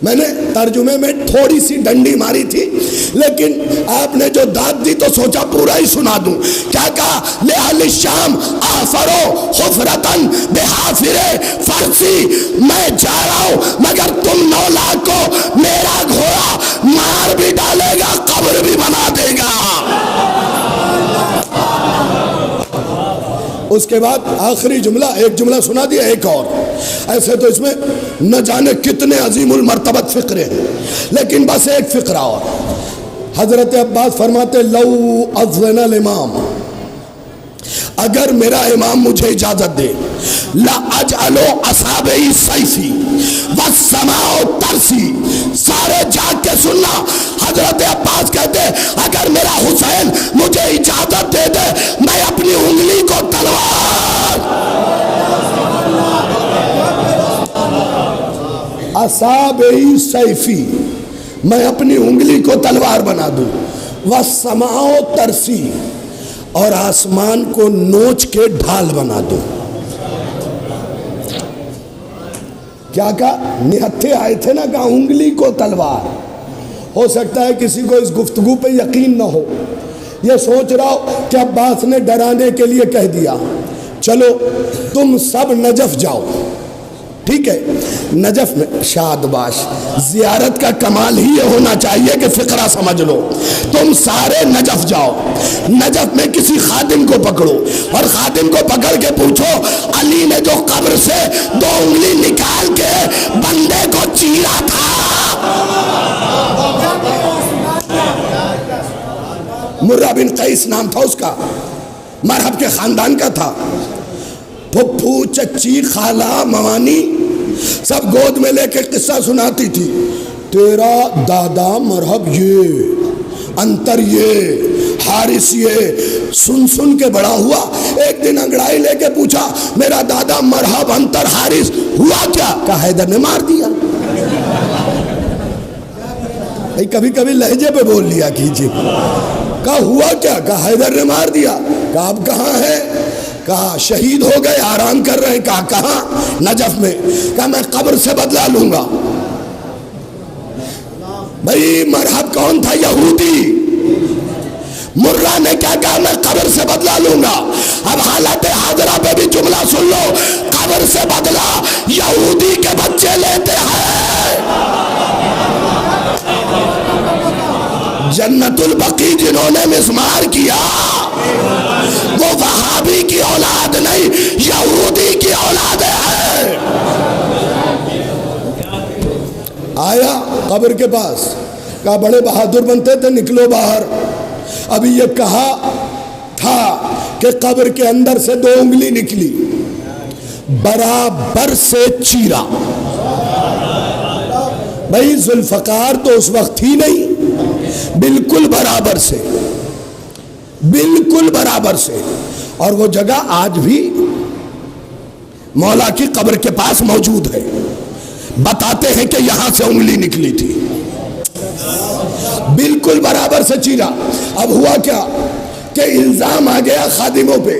میں نے ترجمے میں تھوڑی سی ڈنڈی ماری تھی، لیکن آپ نے جو داد دی تو سوچا پورا ہی سنا دوں۔ کیا کہا؟ لأہل الشام آفروا حفرة بحافر فرسی، میں جا رہا ہوں مگر تم 9 لاکھ کو میرا گھوڑا مار بھی ڈالے گا، قبر بھی بنا دے گا۔ اس کے بعد آخری جملہ، ایک جملہ سنا دیا، ایک اور، ایسے تو اس میں نہ جانے کتنے عظیم المرتبت فقرے ہیں، لیکن بس ایک فقرہ اور۔ حضرت عباس فرماتے لو اذن الامام، اگر میرا امام مجھے اجازت دے، لَأَجْعَلُ أَصَابِعِ سَيْفِي وَالسَّمَاءُ تَرْسِي، سارے جاگ کے سننا۔ حضرت عباس کہتے اگر میرا حسین مجھے اجازت دے دے، میں اپنی انگلی کو تلوار، أَصَابِعِ سَيْفِي، میں اپنی انگلی کو تلوار بنا دوں، وَالسَّمَاءُ تَرْسِي، اور آسمان کو نوچ کے ڈھال بنا دو۔ کیا کہا؟ نہتھے آئے تھے نا، کہا انگلی کو تلوار۔ ہو سکتا ہے کسی کو اس گفتگو پہ یقین نہ ہو، یہ سوچ رہا ہو کہ عباس نے ڈرانے کے لیے کہہ دیا چلو تم سب نجف جاؤ، ٹھیک ہے؟ نجف میں شادباش، زیارت کا کمال ہی یہ ہونا چاہیے کہ فقرہ سمجھ لو۔ تم سارے نجف جاؤ، نجف میں کسی خادم کو پکڑو اور خادم کو پکڑ کے پوچھو علی نے جو قبر سے 2 انگلی نکال کے بندے کو چیرا تھا، مرہ بن قیس نام تھا اس کا، مرحب کے خاندان کا تھا، پھپھو چچی خالہ موانی سب گود میں لے کے قصہ سناتی تھی، تیرا دادا مرحب یہ، انتر یہ، حارث یہ، سن سن کے بڑا ہوا۔ ایک دن انگڑائی لے کے پوچھا میرا دادا مرحب انتر حارث ہوا کیا؟ کہا حیدر نے مار دیا۔ کبھی کبھی لہجے پہ بول لیا کیجیے۔ کہا ہوا کیا؟ کہا حیدر نے مار دیا۔ کہا اب کہاں ہے؟ کہا شہید ہو گئے، آرام کر رہے ہیں۔ کہا کہاں؟ نجف میں۔ کہا میں قبر سے بدلہ لوں گا۔ بھئی مرحب کون تھا؟ یہودی۔ مرہ نے کیا کہا؟ میں قبر سے بدلہ لوں گا۔ اب حالت حاضرہ پہ بھی جملہ سن لو، قبر سے بدلہ یہودی کے بچے لیتے ہیں۔ جنت البقیع جنہوں نے مسمار کیا وہ وہابی کی اولاد نہیں، یہودی کی اولاد ہے۔ آیا قبر کے پاس، کہا بڑے بہادر بنتے تھے، نکلو باہر۔ ابھی یہ کہا تھا کہ قبر کے اندر سے 2 انگلی نکلی، برابر سے چیرا۔ بھائی ذوالفقار تو اس وقت تھی نہیں، بالکل برابر سے، بالکل برابر سے۔ اور وہ جگہ آج بھی مولا کی قبر کے پاس موجود ہے، بتاتے ہیں کہ یہاں سے انگلی نکلی تھی، بالکل برابر سے چیرا۔ اب ہوا کیا کہ الزام آ گیا خادموں پہ،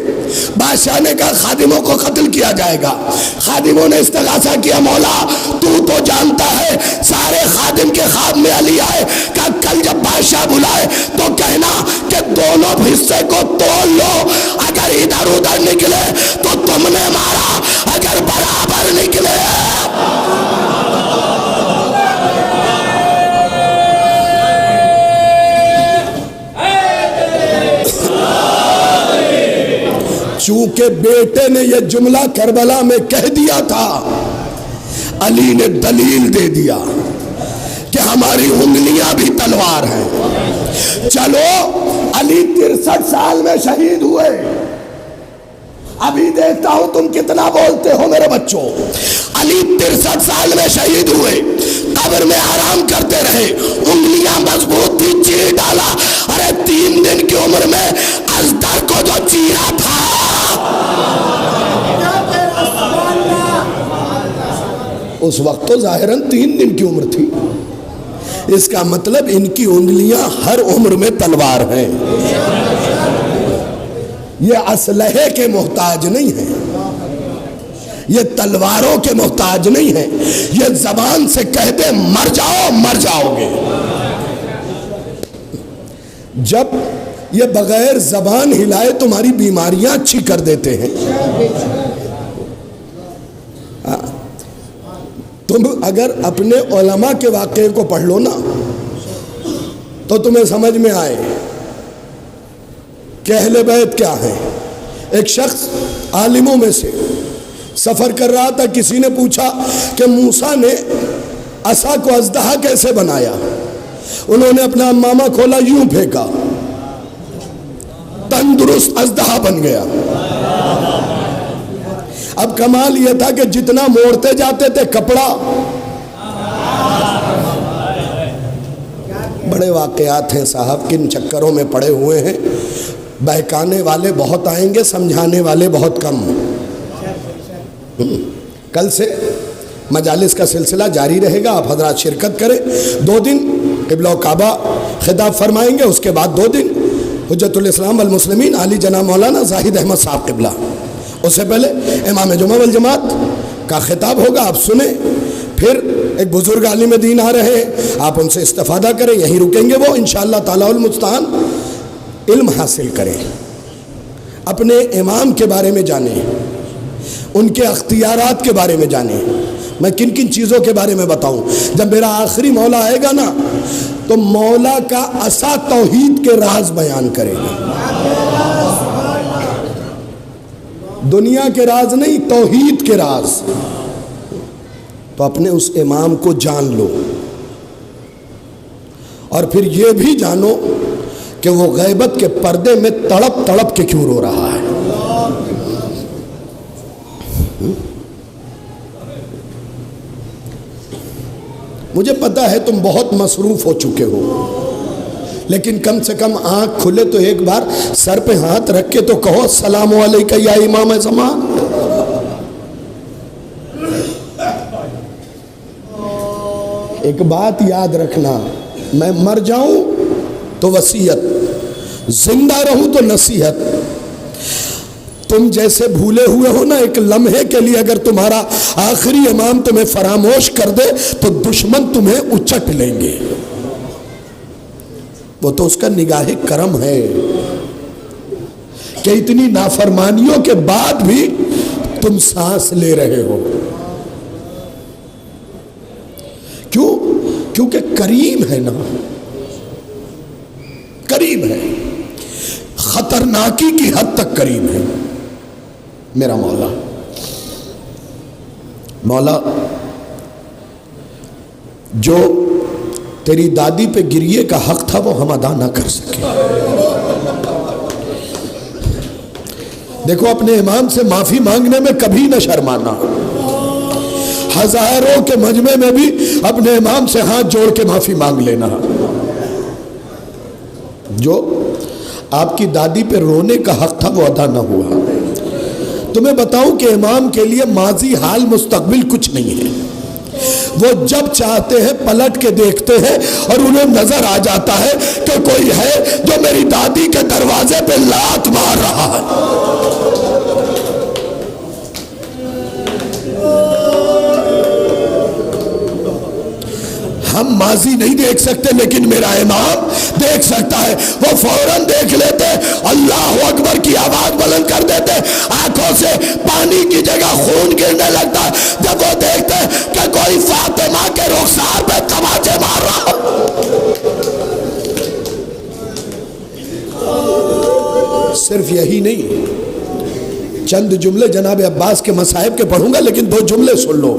بادشاہ نے کہا خادموں کو قتل کیا جائے گا۔ خادموں نے استغاثہ کیا، مولا تو جانتا ہے سارے خادم کے خواب میں علی آئے، کہ کل جب بادشاہ بلائے تو کہنا کہ دونوں حصے کو توڑ لو، اگر ادھر ادھر نکلے تو تم نے مارا، اگر برابر نکلے۔ چونکہ بیٹے نے یہ جملہ کربلا میں کہہ دیا تھا، علی نے دلیل دے دیا کہ ہماری انگلیاں بھی تلوار ہیں۔ چلو علی 63 سال میں شہید ہوئے، ابھی دیکھتا ہوں تم کتنا بولتے ہو میرے بچوں۔ علی 63 سال میں شہید ہوئے، قبر میں آرام کرتے رہے، انگلیاں مضبوط تھی، چیر ڈالا۔ ارے 3 دن کی عمر میں ازدر کو جو چیرا تھا، اس وقت تو ظاہراً 3 دن کی عمر تھی، اس کا مطلب ان کی انگلیاں ہر عمر میں تلوار ہیں۔ یہ اسلحے کے محتاج نہیں ہیں، یہ تلواروں کے محتاج نہیں ہیں، یہ زبان سے کہہ دے مر جاؤ، مر جاؤ گے۔ جب یہ بغیر زبان ہلائے تمہاری بیماریاں اچھی کر دیتے ہیں۔ تم اگر اپنے علماء کے واقعے کو پڑھ لو نا تو تمہیں سمجھ میں آئے کہ اہل بیت کیا ہیں۔ ایک شخص عالموں میں سے سفر کر رہا تھا، کسی نے پوچھا کہ موسیٰ نے عصا کو اژدہا کیسے بنایا؟ انہوں نے اپنا امامہ کھولا، یوں پھینکا، تندرست اژدہا بن گیا۔ اب کمال یہ تھا کہ جتنا موڑتے جاتے تھے کپڑا، بڑے واقعات ہیں صاحب، کن چکروں میں پڑے ہوئے ہیں۔ بہکانے والے بہت آئیں گے، سمجھانے والے بہت کم۔ کل سے مجالس کا سلسلہ جاری رہے گا، آپ حضرات شرکت کریں۔ 2 دن قبلہ و کعبہ خطاب فرمائیں گے، اس کے بعد 2 دن حجت الاسلام والمسلمین علی جناب مولانا زاہد احمد صاحب قبلہ، اس سے پہلے امام جمعہ والجماعت کا خطاب ہوگا، آپ سنیں۔ پھر ایک بزرگ عالم دین آ رہے ہیں، آپ ان سے استفادہ کریں، یہیں رکیں گے وہ انشاءاللہ تعالی المستعان۔ علم حاصل کریں، اپنے امام کے بارے میں جانیں، ان کے اختیارات کے بارے میں جانیں۔ میں کن کن چیزوں کے بارے میں بتاؤں؟ جب میرا آخری مولا آئے گا نا تو مولا کا عصا توحید کے راز بیان کرے گا، دنیا کے راز نہیں، توحید کے راز۔ تو اپنے اس امام کو جان لو، اور پھر یہ بھی جانو کہ وہ غیبت کے پردے میں تڑپ تڑپ کے کیوں رو رہا ہے۔ مجھے پتا ہے تم بہت مصروف ہو چکے ہو، لیکن کم سے کم آنکھ کھلے تو ایک بار سر پہ ہاتھ رکھ کے تو کہو السلام علیکم یا امام زمان۔ ایک بات یاد رکھنا، میں مر جاؤں تو وصیت، زندہ رہوں تو نصیحت۔ تم جیسے بھولے ہوئے ہو نا، ایک لمحے کے لیے اگر تمہارا آخری امام تمہیں فراموش کر دے تو دشمن تمہیں اچٹ لیں گے۔ وہ تو اس کا نگاہ کرم ہے کہ اتنی نافرمانیوں کے بعد بھی تم سانس لے رہے ہو۔ کیوں؟ کیونکہ کریم ہے نا، کریم ہے، خطرناکی کی حد تک کریم ہے میرا مولا۔ مولا جو تیری دادی پہ گریے کا حق تھا وہ ہم ادا نہ کر سکے۔ دیکھو اپنے امام سے معافی مانگنے میں کبھی نہ شرمانا، ہزاروں کے مجمع میں بھی اپنے امام سے ہاتھ جوڑ کے معافی مانگ لینا۔ جو آپ کی دادی پہ رونے کا حق تھا وہ ادا نہ ہوا۔ تمہیں بتاؤں کہ امام کے لیے ماضی حال مستقبل کچھ نہیں ہے، وہ جب چاہتے ہیں پلٹ کے دیکھتے ہیں اور انہیں نظر آ جاتا ہے کہ کوئی ہے جو میری دادی کے دروازے پہ لات مار رہا ہے۔ ہم ماضی نہیں دیکھ سکتے لیکن میرا امام دیکھ سکتا ہے۔ وہ فوراً دیکھ لیتے، اللہ اکبر کی آواز بلند کر دیتے، آنکھوں سے پانی کی جگہ خون گرنے لگتا جب وہ دیکھتے کہ کوئی فاطمہ کے رخسار پہ تماچے مار رہا۔ صرف یہی نہیں، چند جملے جناب عباس کے مصائب کے پڑھوں گا لیکن 2 جملے سن لو۔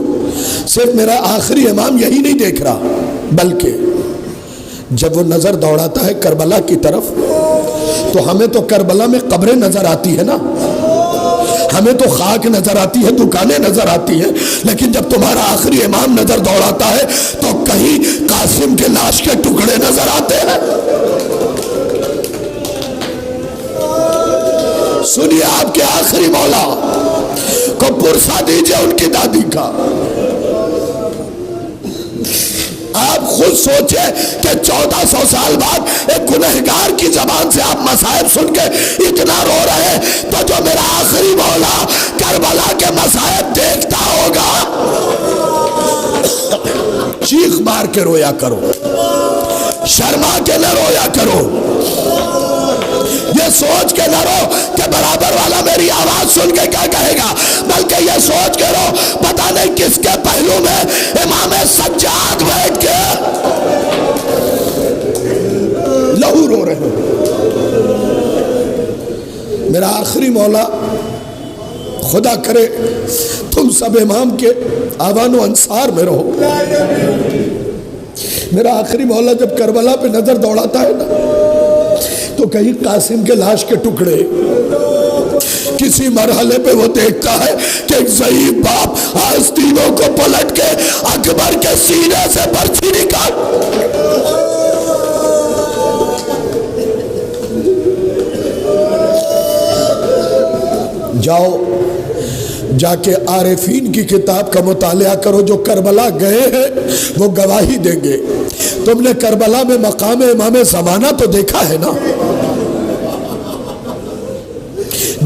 صرف میرا آخری امام یہی نہیں دیکھ رہا، بلکہ جب وہ نظر دوڑاتا ہے کربلا کی طرف تو ہمیں تو کربلا میں قبریں نظر آتی ہے نا، ہمیں تو خاک نظر آتی ہے، دکانیں نظر آتی ہیں، لیکن جب تمہارا آخری امام نظر دوڑاتا ہے تو کہیں قاسم کے لاش کے ٹکڑے نظر آتے ہیں۔ سنیے آپ کے آخری مولا کو پرسہ دیجئے ان کی دادی کا۔ آپ خود سوچیں کہ 1400 سال بعد ایک گنہگار کی زبان سے آپ مصائب سن کے اتنا رو رہے ہیں، تو جو میرا آخری مولا کربلا کے مصائب دیکھتا ہوگا، چیخ مار کے رویا کرو، شرما کے نہ رویا کرو، یہ سوچ کے نہ رو کہ برابر والا میری آواز سن کے کیا کہے گا، بلکہ یہ سوچ کے رو پتہ نہیں کس کے پہلو میں امام سجاد بیٹھ کے لہو رو رہے ہیں۔ میرا آخری مولا، خدا کرے تم سب امام کے آوان و انصار میں رہو۔ میرا آخری مولا جب کربلا پہ نظر دوڑاتا ہے نا تو کہیں قاسم کے لاش کے ٹکڑے، کسی مرحلے پہ وہ دیکھتا ہے کہ ایک ضعیف باپ آستینوں کو پلٹ کے اکبر کے سینے سے برچھی نکال۔ جاؤ جا کے عارفین کی کتاب کا مطالعہ کرو، جو کربلا گئے ہیں وہ گواہی دیں گے۔ تم نے کربلا میں مقام امام زمانہ تو دیکھا ہے نا،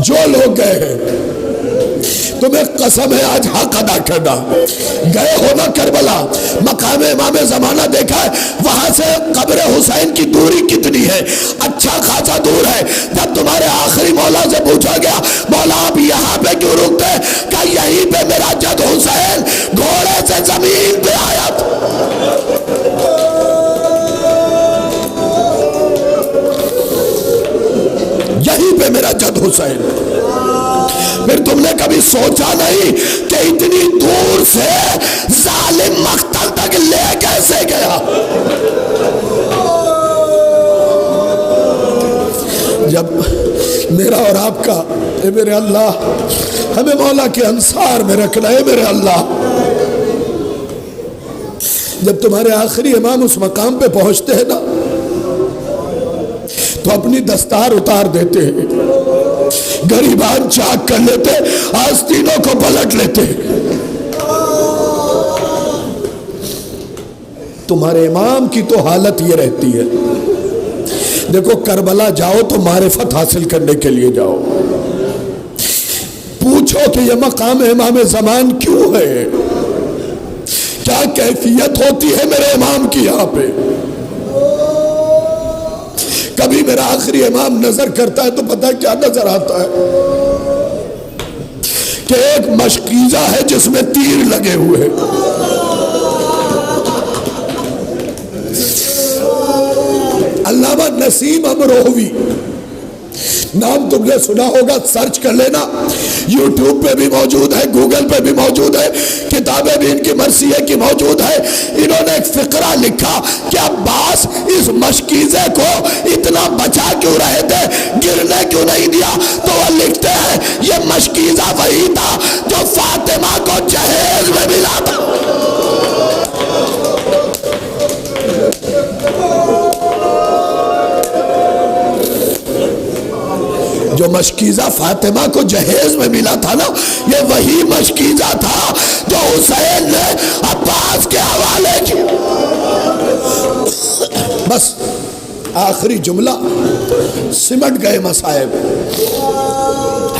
جو لوگ گئے ہیں تمہیں قسم ہے آج حق ادا کرنا، گئے ہو نا کربلا، مقام امام زمانہ دیکھا ہے، وہاں سے قبر حسین کی دوری کتنی ہے؟ اچھا خاصا دور ہے۔ جب تمہارے آخری مولا سے پوچھا گیا مولا آپ یہاں پہ کیوں رکتے، کہ یہیں پہ میرا جد حسین گھوڑے سے زمین پہ آیا تھا۔ یہیں پہ میرا جد حسین۔ پھر تم نے کبھی سوچا نہیں کہ اتنی دور سے ظالم مقتل تک لے کیسے گیا؟ جب میرا اور آپ کا، اے میرے اللہ ہمیں مولا کے انصار میں رکھنا ہے میرے اللہ۔ جب تمہارے آخری امام اس مقام پہ پہنچتے ہیں نا تو اپنی دستار اتار دیتے ہیں، غریبان چاک کر لیتے، آستینوں کو پلٹ لیتے۔ تمہارے امام کی تو حالت یہ رہتی ہے۔ دیکھو کربلا جاؤ تو معرفت حاصل کرنے کے لیے جاؤ، پوچھو کہ یہ مقام امام زمان کیوں ہے، کیا کیفیت ہوتی ہے میرے امام کی یہاں پہ۔ کبھی میرا آخری امام نظر کرتا ہے تو پتہ کیا نظر آتا ہے کہ ایک مشکیزہ ہے جس میں تیر لگے ہوئے ہیں۔ علامہ نسیم امروہوی نام تم نے سنا ہوگا، سرچ کر لینا، یوٹیوب پہ بھی موجود ہے، گوگل پہ بھی موجود ہے، کتابیں بھی ان کی مرثیے کی موجود ہے۔ انہوں نے ایک فقرہ لکھا کہ عباس اس مشکیزے کو اتنا بچا کیوں رہے تھے، گرنے کیوں نہیں دیا؟ تو وہ لکھتے ہیں یہ مشکیزہ وہی تھا جو فاطمہ کو جہیز میں ملا تھا۔ جو مشکیزہ فاطمہ کو جہیز میں ملا تھا نا، یہ وہی مشکیزہ تھا جو حسین نے عباس کے حوالے کی۔ بس آخری جملہ، سمٹ گئے مصائب۔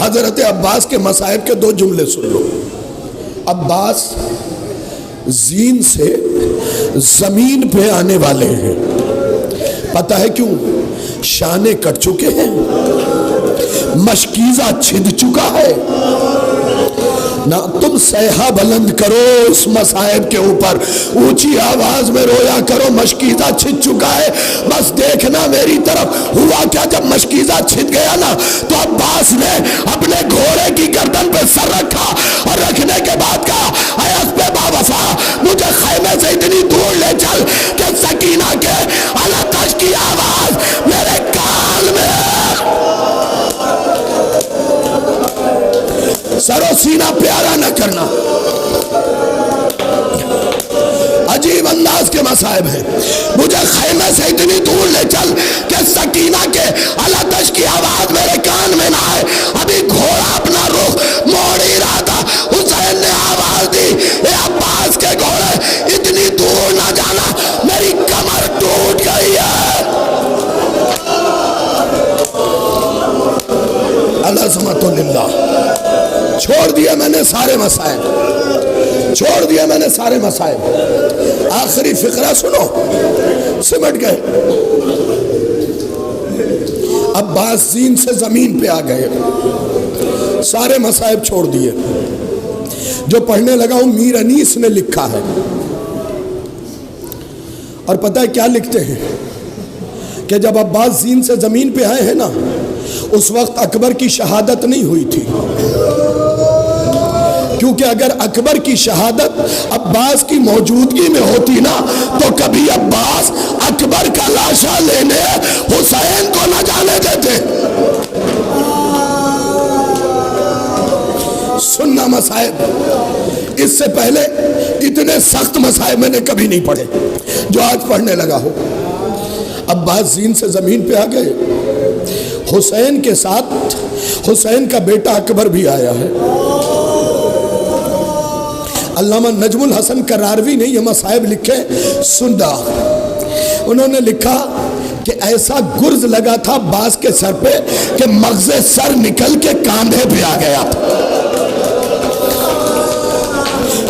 حضرت عباس کے مصائب کے 2 جملے سن لو۔ عباس زین سے زمین پہ آنے والے ہیں، پتہ ہے کیوں؟ شانے کٹ چکے ہیں، مشکیزہ چھد چکا ہے نہ۔ تم سیحہ بلند کرو اس مصائب کے اوپر، اونچی آواز میں رویا کرو، مشکیزہ چھد چکا ہے۔ بس دیکھنا میری طرف۔ ہوا کیا؟ جب مشکیزہ چھد گیا نا تو عباس نے اپنے گھوڑے کی گردن پہ سر رکھا اور رکھنے کے بعد کہا، اے اسب باوفا، مجھے خیمے سے اتنی دور لے چل کہ سکینہ کے الاتش کی آواز میرے کان میں۔ سر و سینہ پیارا نہ کرنا، عجیب انداز کے مصائب ہیں۔ مجھے خیمے سے اتنی دور لے چل کہ سکینہ کے الاتش کی آواز میرے کان میں نہ آئے۔ ابھی گھوڑا اپنا رخ موڑ ہی رہا تھا، حسین نے آواز دی، اے عباس کے گھوڑے اتنی دور نہ جانا، میری کمر ٹوٹ گئی ہے۔ العظمت للہ۔ چھوڑ دیا میں نے سارے مسائل، چھوڑ دیا میں نے سارے مسائل۔ آخری فقرہ سنو، سمٹ گئے۔ عباس زین سے زمین پہ آ گئے، سارے مسائب چھوڑ دیے۔ جو پڑھنے لگا ہوں میر انیس نے لکھا ہے، اور پتہ ہے کیا لکھتے ہیں کہ جب عباس زین سے زمین پہ آئے ہیں نا، اس وقت اکبر کی شہادت نہیں ہوئی تھی، کیونکہ اگر اکبر کی شہادت عباس کی موجودگی میں ہوتی نا تو کبھی عباس اکبر کا لاشا لینے حسین کو نہ جانے دیتے۔ سننا مسائب، اس سے پہلے اتنے سخت مسائب میں نے کبھی نہیں پڑھے جو آج پڑھنے لگا ہو۔ عباس زین سے زمین پہ آ گئے، حسین کے ساتھ حسین کا بیٹا اکبر بھی آیا ہے۔ علامہ نجم الحسن کراروی نے یہ مصائب لکھے، سندا۔ انہوں نے لکھا کہ ایسا گرز لگا تھا عباس کے سر پہ کہ مغز سر نکل کے کاندھے پہ آ گیا تھا۔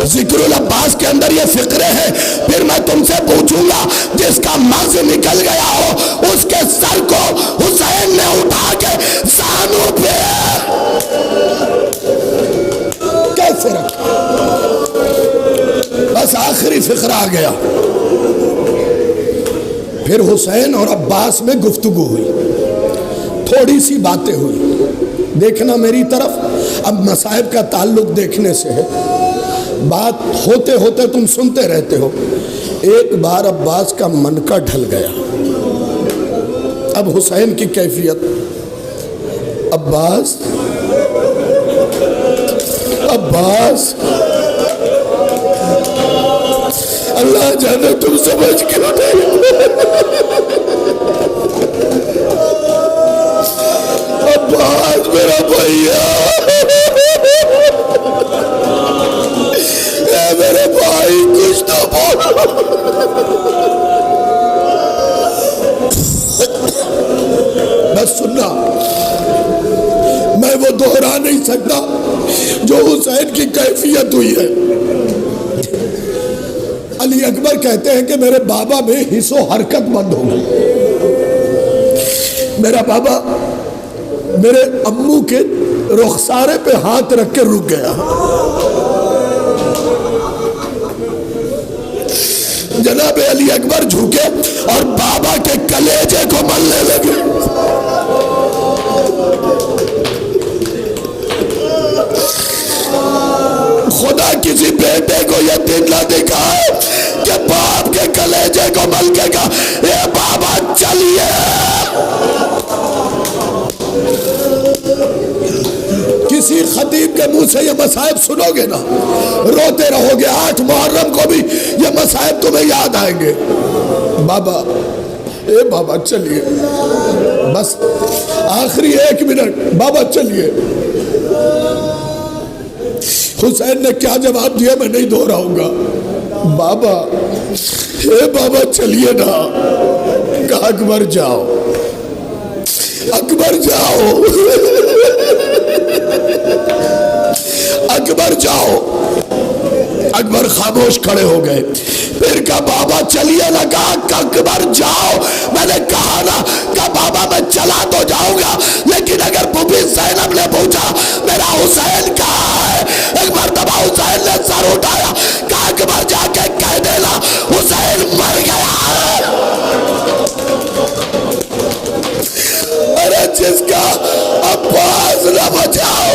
ذکر العباس کے اندر یہ فقرے ہیں۔ پھر میں تم سے پوچھوں گا، جس کا مغز نکل گیا ہو اس کے سر کو حسین نے اٹھا کے زانوں پہ کیسے رکھا؟ بس آخری فقرہ آ گیا۔ پھر حسین اور عباس میں گفتگو ہوئی، تھوڑی سی باتیں ہوئی۔ دیکھنا میری طرف، اب مصائب کا تعلق دیکھنے سے ہے، بات ہوتے ہوتے تم سنتے رہتے ہو۔ ایک بار عباس کا منکا ڈھل گیا۔ اب حسین کی کیفیت، عباس عباس اللہ جانے تم سمجھ کیوں نہیں؟ عباس میرا بھائیا، اے میرے بھائی کچھ تو بولو۔ بس سننا، میں وہ دوہرا نہیں سکتا جو حسین کی کیفیت ہوئی ہے۔ علی اکبر کہتے ہیں کہ میرے بابا میں حس و حرکت بند ہو گئی۔ میرا بابا میرے امو کے رخسارے پہ ہاتھ رکھ کے رک گیا۔ جناب علی اکبر جھکے اور بابا کے کلیجے کو ملنے لگے۔ سے یہ مصائب سنو گے نا روتے رہو گے. 8 محرم کو بھی یہ مصائب تمہیں یاد آئیں گے. بابا اے بابا چلیے بس آخری 1 منٹ. بابا چلیے. حسین نے کیا جواب دیا میں نہیں دہراؤں گا. بابا اے بابا چلیے نا. کہا اکبر جاؤ اکبر جاؤ اکبر جاؤ. اکبر خاموش کھڑے ہو گئے. پھر کہا بابا چلیے نا. کہا اکبر جاؤ. میں نے کہا نا کہ بابا میں چلا تو جاؤں گا لیکن اگر بی زینب نے پوچھا میرا حسین کہاں ہے. ایک مرتبہ حسین نے سر اٹھایا. کہا اکبر جا کے کہہ دینا حسین مر گیا ہے. ارے جس کا عباس نہ بچاؤ.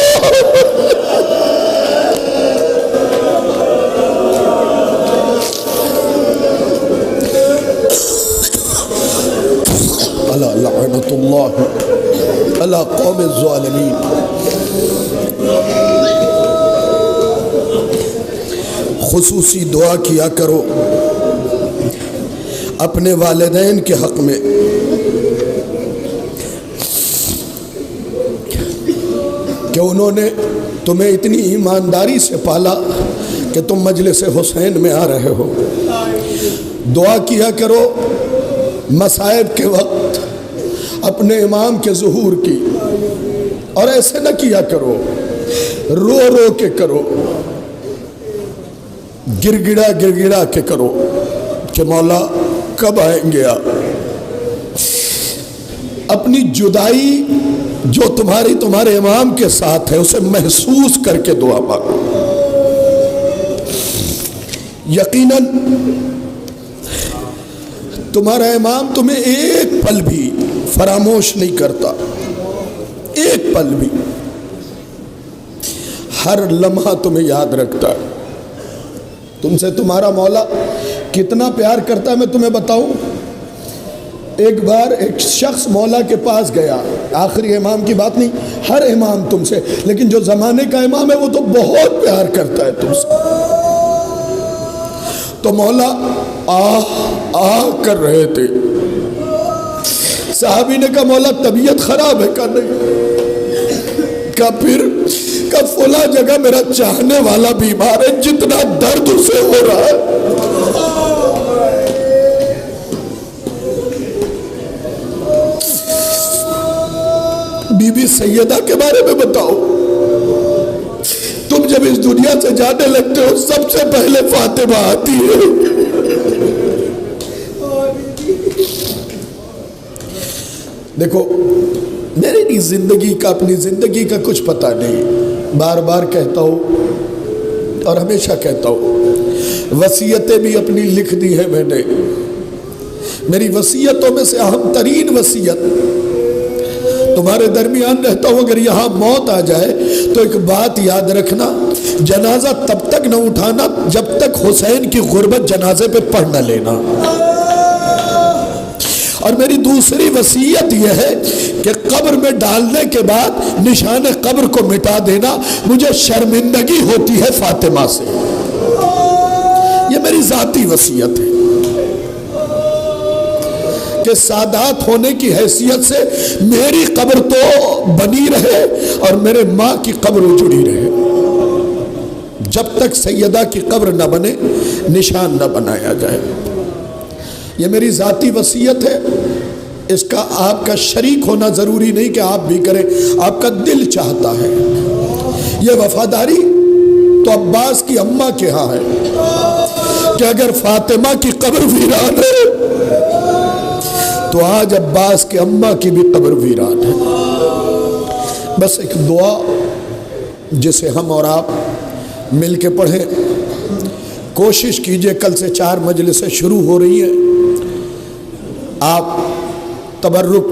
لعنت اللہ علی قوم الظالمین. خصوصی دعا کیا کرو اپنے والدین کے حق میں. کہ انہوں نے تمہیں اتنی ایمانداری سے پالا کہ تم مجلس حسین میں آ رہے ہو. دعا کیا کرو مصائب کے وقت اپنے امام کے ظہور کی. اور ایسے نہ کیا کرو رو رو کے کرو, گر گڑا کے کرو کہ مولا کب آئیں گے آپ. اپنی جدائی جو تمہارے امام کے ساتھ ہے اسے محسوس کر کے دعا مانگو. یقیناً تمہارا امام تمہیں ایک پل بھی فراموش نہیں کرتا. ایک پل بھی. ہر لمحہ تمہیں یاد رکھتا ہے. تم سے تمہارا مولا کتنا پیار کرتا ہے میں تمہیں بتاؤں. ایک بار ایک شخص مولا کے پاس گیا. آخری امام کی بات نہیں, ہر امام تم سے, لیکن جو زمانے کا امام ہے وہ تو بہت پیار کرتا ہے تم سے. تو مولا آہ کر رہے تھے. صحابی نے کہا مولا طبیعت خراب ہے. کہا نہیں. کہا پھر کہا فلاں جگہ میرا چاہنے والا بیمار ہے جتنا درد اسے ہو رہا ہے. بی بی سیدہ کے بارے میں بتاؤ. تم جب اس دنیا سے جانے لگتے ہو سب سے پہلے فاطمہ آتی ہے. دیکھو میری زندگی کا اپنی زندگی کا کچھ پتہ نہیں. بار بار کہتا ہوں اور ہمیشہ کہتا ہوں وصیتیں بھی اپنی لکھ دی ہیں میں نے. میری وصیتوں میں سے اہم ترین وصیت تمہارے درمیان رہتا ہوں. اگر یہاں موت آ جائے تو ایک بات یاد رکھنا, جنازہ تب تک نہ اٹھانا جب تک حسین کی غربت جنازے پہ پڑھ نہ لینا. اور میری دوسری وصیت یہ ہے کہ قبر میں ڈالنے کے بعد نشان قبر کو مٹا دینا. مجھے شرمندگی ہوتی ہے فاطمہ سے. یہ میری ذاتی وصیت ہے کہ سادات ہونے کی حیثیت سے میری قبر تو بنی رہے اور میرے ماں کی قبر اجڑی رہے. جب تک سیدہ کی قبر نہ بنے نشان نہ بنایا جائے. یہ میری ذاتی وصیت ہے. اس کا آپ کا شریک ہونا ضروری نہیں کہ آپ بھی کریں, آپ کا دل چاہتا ہے. یہ وفاداری تو عباس کی اماں کے ہاں ہے کہ اگر فاطمہ کی قبر ویران ہے تو آج عباس کے اماں کی بھی قبر ویران ہے. بس ایک دعا جسے ہم اور آپ مل کے پڑھیں. کوشش کیجئے, کل سے 4 مجلسیں شروع ہو رہی ہیں. آپ تبرک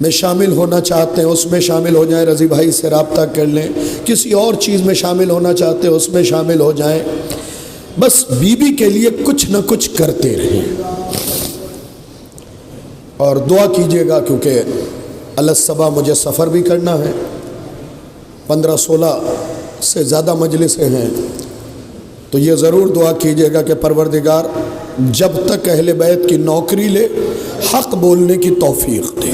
میں شامل ہونا چاہتے ہیں اس میں شامل ہو جائیں, رضی بھائی سے رابطہ کر لیں. کسی اور چیز میں شامل ہونا چاہتے ہیں اس میں شامل ہو جائیں. بس بی بی کے لیے کچھ نہ کچھ کرتے رہیں اور دعا کیجئے گا, کیونکہ الصبا مجھے سفر بھی کرنا ہے. 15-16 سے زیادہ مجلسیں ہیں، تو یہ ضرور دعا کیجیے گا کہ پروردگار جب تک اہل بیت کی نوکری لے حق بولنے کی توفیق دے۔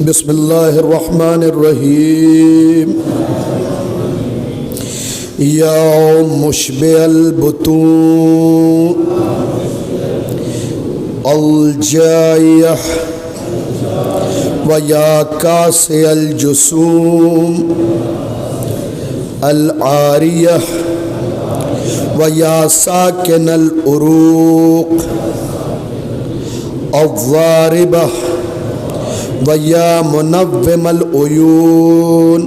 بسم اللہ الرحمن الرحیم۔ یا مشبع البطون الجائح ویا کاسع الجسوم العاریہ ویا ساکن العروق الضاربہ ویا منوم العیون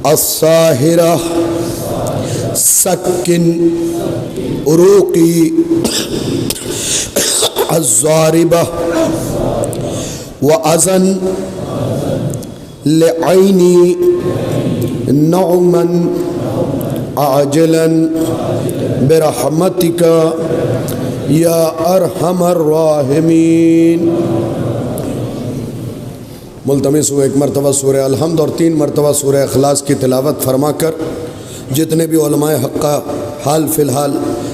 الساہرہ سکن عروقی الضاربہ وَأَذَنْ لِعَيْنِي نَعْمًا عَاجِلًا بِرَحْمَتِكَ يَا أَرْحَمَ الرَّاحِمِينَ۔ ملتمس ہوئے ایک مرتبہ سورہ الحمد اور 3 مرتبہ سورہ اخلاص کی تلاوت فرما کر جتنے بھی علماء حق کا حال فی الحال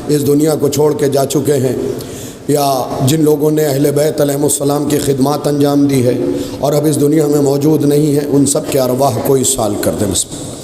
اس دنیا کو چھوڑ کے جا چکے ہیں یا جن لوگوں نے اہل بیت علیہ السلام کی خدمات انجام دی ہے اور اب اس دنیا میں موجود نہیں ہیں، ان سب کے ارواح کو اصال کر دیں۔ بسم اللہ۔